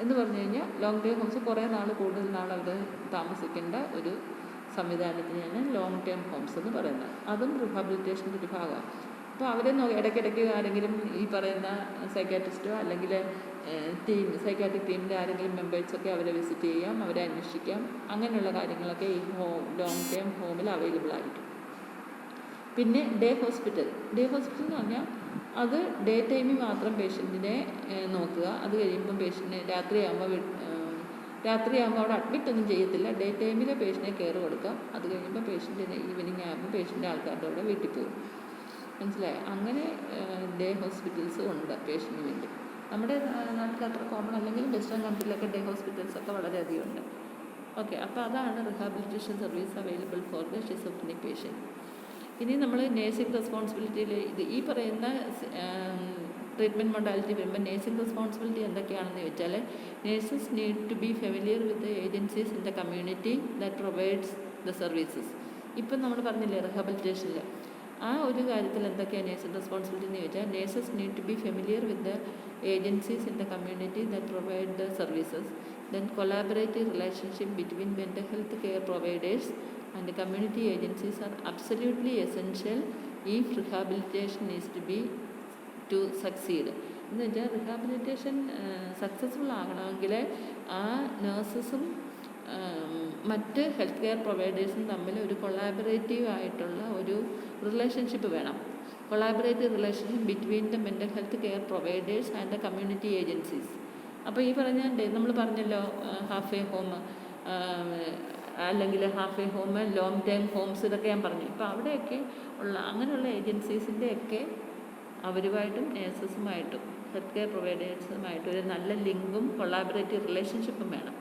എന്ന് പറഞ്ഞു കഴിഞ്ഞാൽ ലോങ് ടൈം ഹോംസ് കുറേ കൂടുതൽ നാൾ അവർ താമസിക്കേണ്ട ഒരു സംവിധാനത്തിനെയാണ് ലോങ് ടൈം ഹോംസ് എന്ന് പറയുന്നത്. അതും റിഹാബിലിറ്റേഷൻ്റെ ഒരു ഭാഗമാണ്. അപ്പോൾ അവരെ ഇടയ്ക്കിടയ്ക്ക് ആരെങ്കിലും ഈ പറയുന്ന സൈക്കാട്രിസ്റ്റോ അല്ലെങ്കിൽ സൈക്കാട്രിക് ടീമിൻ്റെ ആരെങ്കിലും മെമ്പേഴ്സൊക്കെ അവരെ വിസിറ്റ് ചെയ്യാം, അവരെ അന്വേഷിക്കാം. അങ്ങനെയുള്ള കാര്യങ്ങളൊക്കെ ഈ ലോങ് ടൈം ഹോമിൽ അവൈലബിൾ ആയിരിക്കും. പിന്നെ ഡേ ഹോസ്പിറ്റൽ എന്ന് പറഞ്ഞാൽ അത് ഡേ ടൈമിൽ മാത്രം പേഷ്യൻറ്റിനെ നോക്കുക. അത് കഴിയുമ്പം പേഷ്യൻറ്റിനെ രാത്രിയാകുമ്പോൾ അവിടെ അഡ്മിറ്റ് ഒന്നും ചെയ്യത്തില്ല. ഡേ ടൈമിൽ പേഷ്യൻറ്റിനെ കെയർ കൊടുക്കാം. അത് കഴിയുമ്പോൾ പേഷ്യൻറ്റിനെ ഈവനിങ് ആകുമ്പോൾ പേഷ്യൻ്റെ ആൾക്കാരുടെ കൂടെ വീട്ടിൽ പോകും. മനസ്സിലായി? അങ്ങനെ ഡേ ഹോസ്പിറ്റൽസും ഉണ്ട് പേഷ്യൻറ്റിന് വേണ്ടി. നമ്മുടെ നാട്ടിൽ അത്ര കോമൺ അല്ലെങ്കിൽ വെസ്റ്റേൺ കൺട്രിയിലൊക്കെ ഡേ ഹോസ്പിറ്റൽസൊക്കെ വളരെയധികം ഉണ്ട്. ഓക്കെ, അപ്പോൾ അതാണ് rehabilitation service available for the schizophrenic patient. ഇനി നമ്മൾ നേഴ്സിംഗ് റെസ്പോൺസിബിലിറ്റിയിൽ ഈ പറയുന്ന ട്രീറ്റ്മെൻറ്റ് മൊഡാലിറ്റി വരുമ്പോൾ നേഴ്സിംഗ് റെസ്പോൺസിബിലിറ്റി എന്തൊക്കെയാണെന്ന് ചോദിച്ചാൽ, nurses need to be familiar with the agencies in the community that provides the services. ഇപ്പം നമ്മൾ പറഞ്ഞില്ലേ റിഹാബിലിറ്റേഷനിൽ ആ ഒരു കാര്യത്തിൽ എന്തൊക്കെയാണ് നേഴ്സിംഗ് റെസ്പോൺസിബിലിറ്റി എന്ന് ചോദിച്ചാൽ, nurses need to be familiar with the agencies in the community that provide the services. Then collaborative relationship between mental health care providers and community agencies are absolutely essential if rehabilitation is to be to succeed. എന്ന് വെച്ചാൽ rehabilitation successful ആകണമെങ്കിൽ ആ നേഴ്സസും മറ്റ് health care പ്രൊവൈഡേഴ്സും തമ്മിൽ ഒരു collaborative ആയിട്ടുള്ള ഒരു relationship വേണം. Collaborative relationship between the mental health care providers and the community agencies. അപ്പോൾ ഈ പറഞ്ഞ നമ്മൾ പറഞ്ഞല്ലോ, ഹാഫ് എ ഹോം അല്ലെങ്കിൽ half a home, long time homes, ഇതൊക്കെ ഞാൻ പറഞ്ഞു. ഇപ്പോൾ അവിടെയൊക്കെ ഉള്ള അങ്ങനെയുള്ള ഏജൻസീസിൻ്റെയൊക്കെ അവരുമായിട്ടും നേഴ്സസുമായിട്ടും ഹെൽത്ത് കെയർ പ്രൊവൈഡേഴ്സുമായിട്ടും ഒരു നല്ല ലിങ്കും കൊളാബറേറ്റീവ് റിലേഷൻഷിപ്പും വേണം.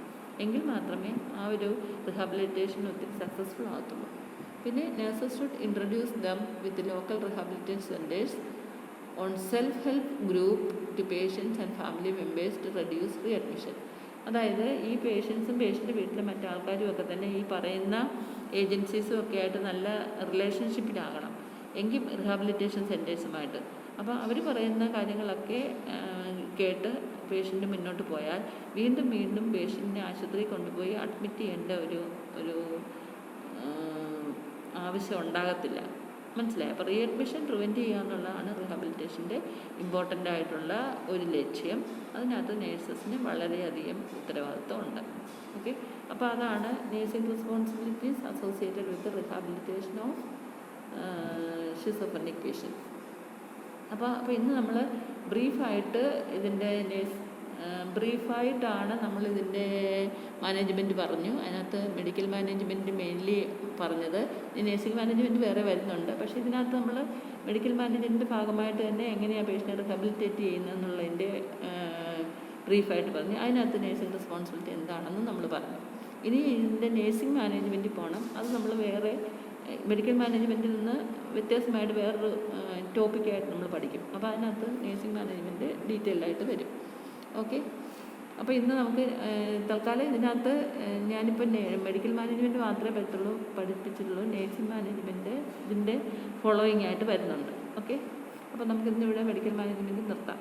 എങ്കിൽ മാത്രമേ ആ ഒരു റിഹാബിലിറ്റേഷൻ ഒത്തിരി സക്സസ്ഫുൾ ആകത്തുള്ളൂ. പിന്നെ nurses should introduce them with local rehabilitation centres on self help group to patients and family members to reduce readmission. അതായത് ഈ പേഷ്യൻസും പേഷ്യൻ്റെ വീട്ടിലെ മറ്റാൾക്കാരും ഒക്കെ തന്നെ ഈ പറയുന്ന ഏജൻസീസും ഒക്കെ ആയിട്ട് നല്ല റിലേഷൻഷിപ്പിലാകണം, എങ്കിൽ റിഹാബിലിറ്റേഷൻ സെൻറ്റേഴ്സുമായിട്ട്. അപ്പോൾ അവർ പറയുന്ന കാര്യങ്ങളൊക്കെ കേട്ട് പേഷ്യൻ്റ് മുന്നോട്ട് പോയാൽ വീണ്ടും വീണ്ടും പേഷ്യൻറ്റിനെ ആശുപത്രിയിൽ കൊണ്ടുപോയി അഡ്മിറ്റ് ചെയ്യേണ്ട ഒരു ആവശ്യം ഉണ്ടാകത്തില്ല. മനസ്സിലായി? അപ്പോൾ റീ അഡ്മിഷൻ പ്രിവെൻറ്റ് ചെയ്യുക എന്നുള്ളതാണ് റിഹാബിലിറ്റേഷൻ്റെ ഇമ്പോർട്ടൻ്റ് ആയിട്ടുള്ള ഒരു ലക്ഷ്യം. അതിനകത്ത് നേഴ്സസിന് വളരെയധികം ഉത്തരവാദിത്വം ഉണ്ട്. ഓക്കെ, അപ്പോൾ അതാണ് nursing responsibilities associated with rehabilitation of schizophrenic patients. അപ്പോൾ ഇന്ന് നമ്മൾ ബ്രീഫായിട്ട് ബ്രീഫായിട്ടാണ് നമ്മളിതിൻ്റെ മാനേജ്മെൻറ്റ് പറഞ്ഞു. അതിനകത്ത് മെഡിക്കൽ മാനേജ്മെൻറ്റ് മെയിൻലി പറഞ്ഞത്. നേഴ്സിംഗ് മാനേജ്മെൻറ്റ് വേറെ വരുന്നുണ്ട്. പക്ഷേ ഇതിനകത്ത് നമ്മൾ മെഡിക്കൽ മാനേജ്മെൻറ്റിൻ്റെ ഭാഗമായിട്ട് തന്നെ എങ്ങനെയാണ് പേഷ്യൻറ്റിനെ റിഹാബിലിറ്റേറ്റ് ചെയ്യുന്നതെന്നുള്ളതിൻ്റെ ബ്രീഫായിട്ട് പറഞ്ഞു. അതിനകത്ത് നേഴ്സിംഗ് റെസ്പോൺസിബിലിറ്റി എന്താണെന്ന് നമ്മൾ പറഞ്ഞു. ഇനി ഇതിൻ്റെ നേഴ്സിംഗ് മാനേജ്മെൻറ്റിൽ പോകണം. അത് നമ്മൾ വേറെ മെഡിക്കൽ മാനേജ്മെൻറ്റിൽ നിന്ന് വ്യത്യാസമായിട്ട് വേറൊരു ടോപ്പിക്കായിട്ട് നമ്മൾ പഠിക്കും. അപ്പോൾ അതിനകത്ത് നേഴ്സിംഗ് മാനേജ്മെൻറ്റ് ഡീറ്റെയിൽഡായിട്ട് വരും. ഓക്കെ, അപ്പോൾ ഇന്ന് നമുക്ക് തൽക്കാലം ഇതിനകത്ത് ഞാനിപ്പോൾ മെഡിക്കൽ മാനേജ്മെൻറ്റ് മാത്രമേ പഠിപ്പിച്ചിട്ടുള്ളൂ. നേഴ്സിംഗ് മാനേജ്മെൻറ്റ് ഇതിൻ്റെ ഫോളോയിങ് ആയിട്ട് വരുന്നുണ്ട്. ഓക്കെ, അപ്പോൾ നമുക്കിന്നിവിടെ മെഡിക്കൽ മാനേജ്മെൻറ്റ് നിർത്താം.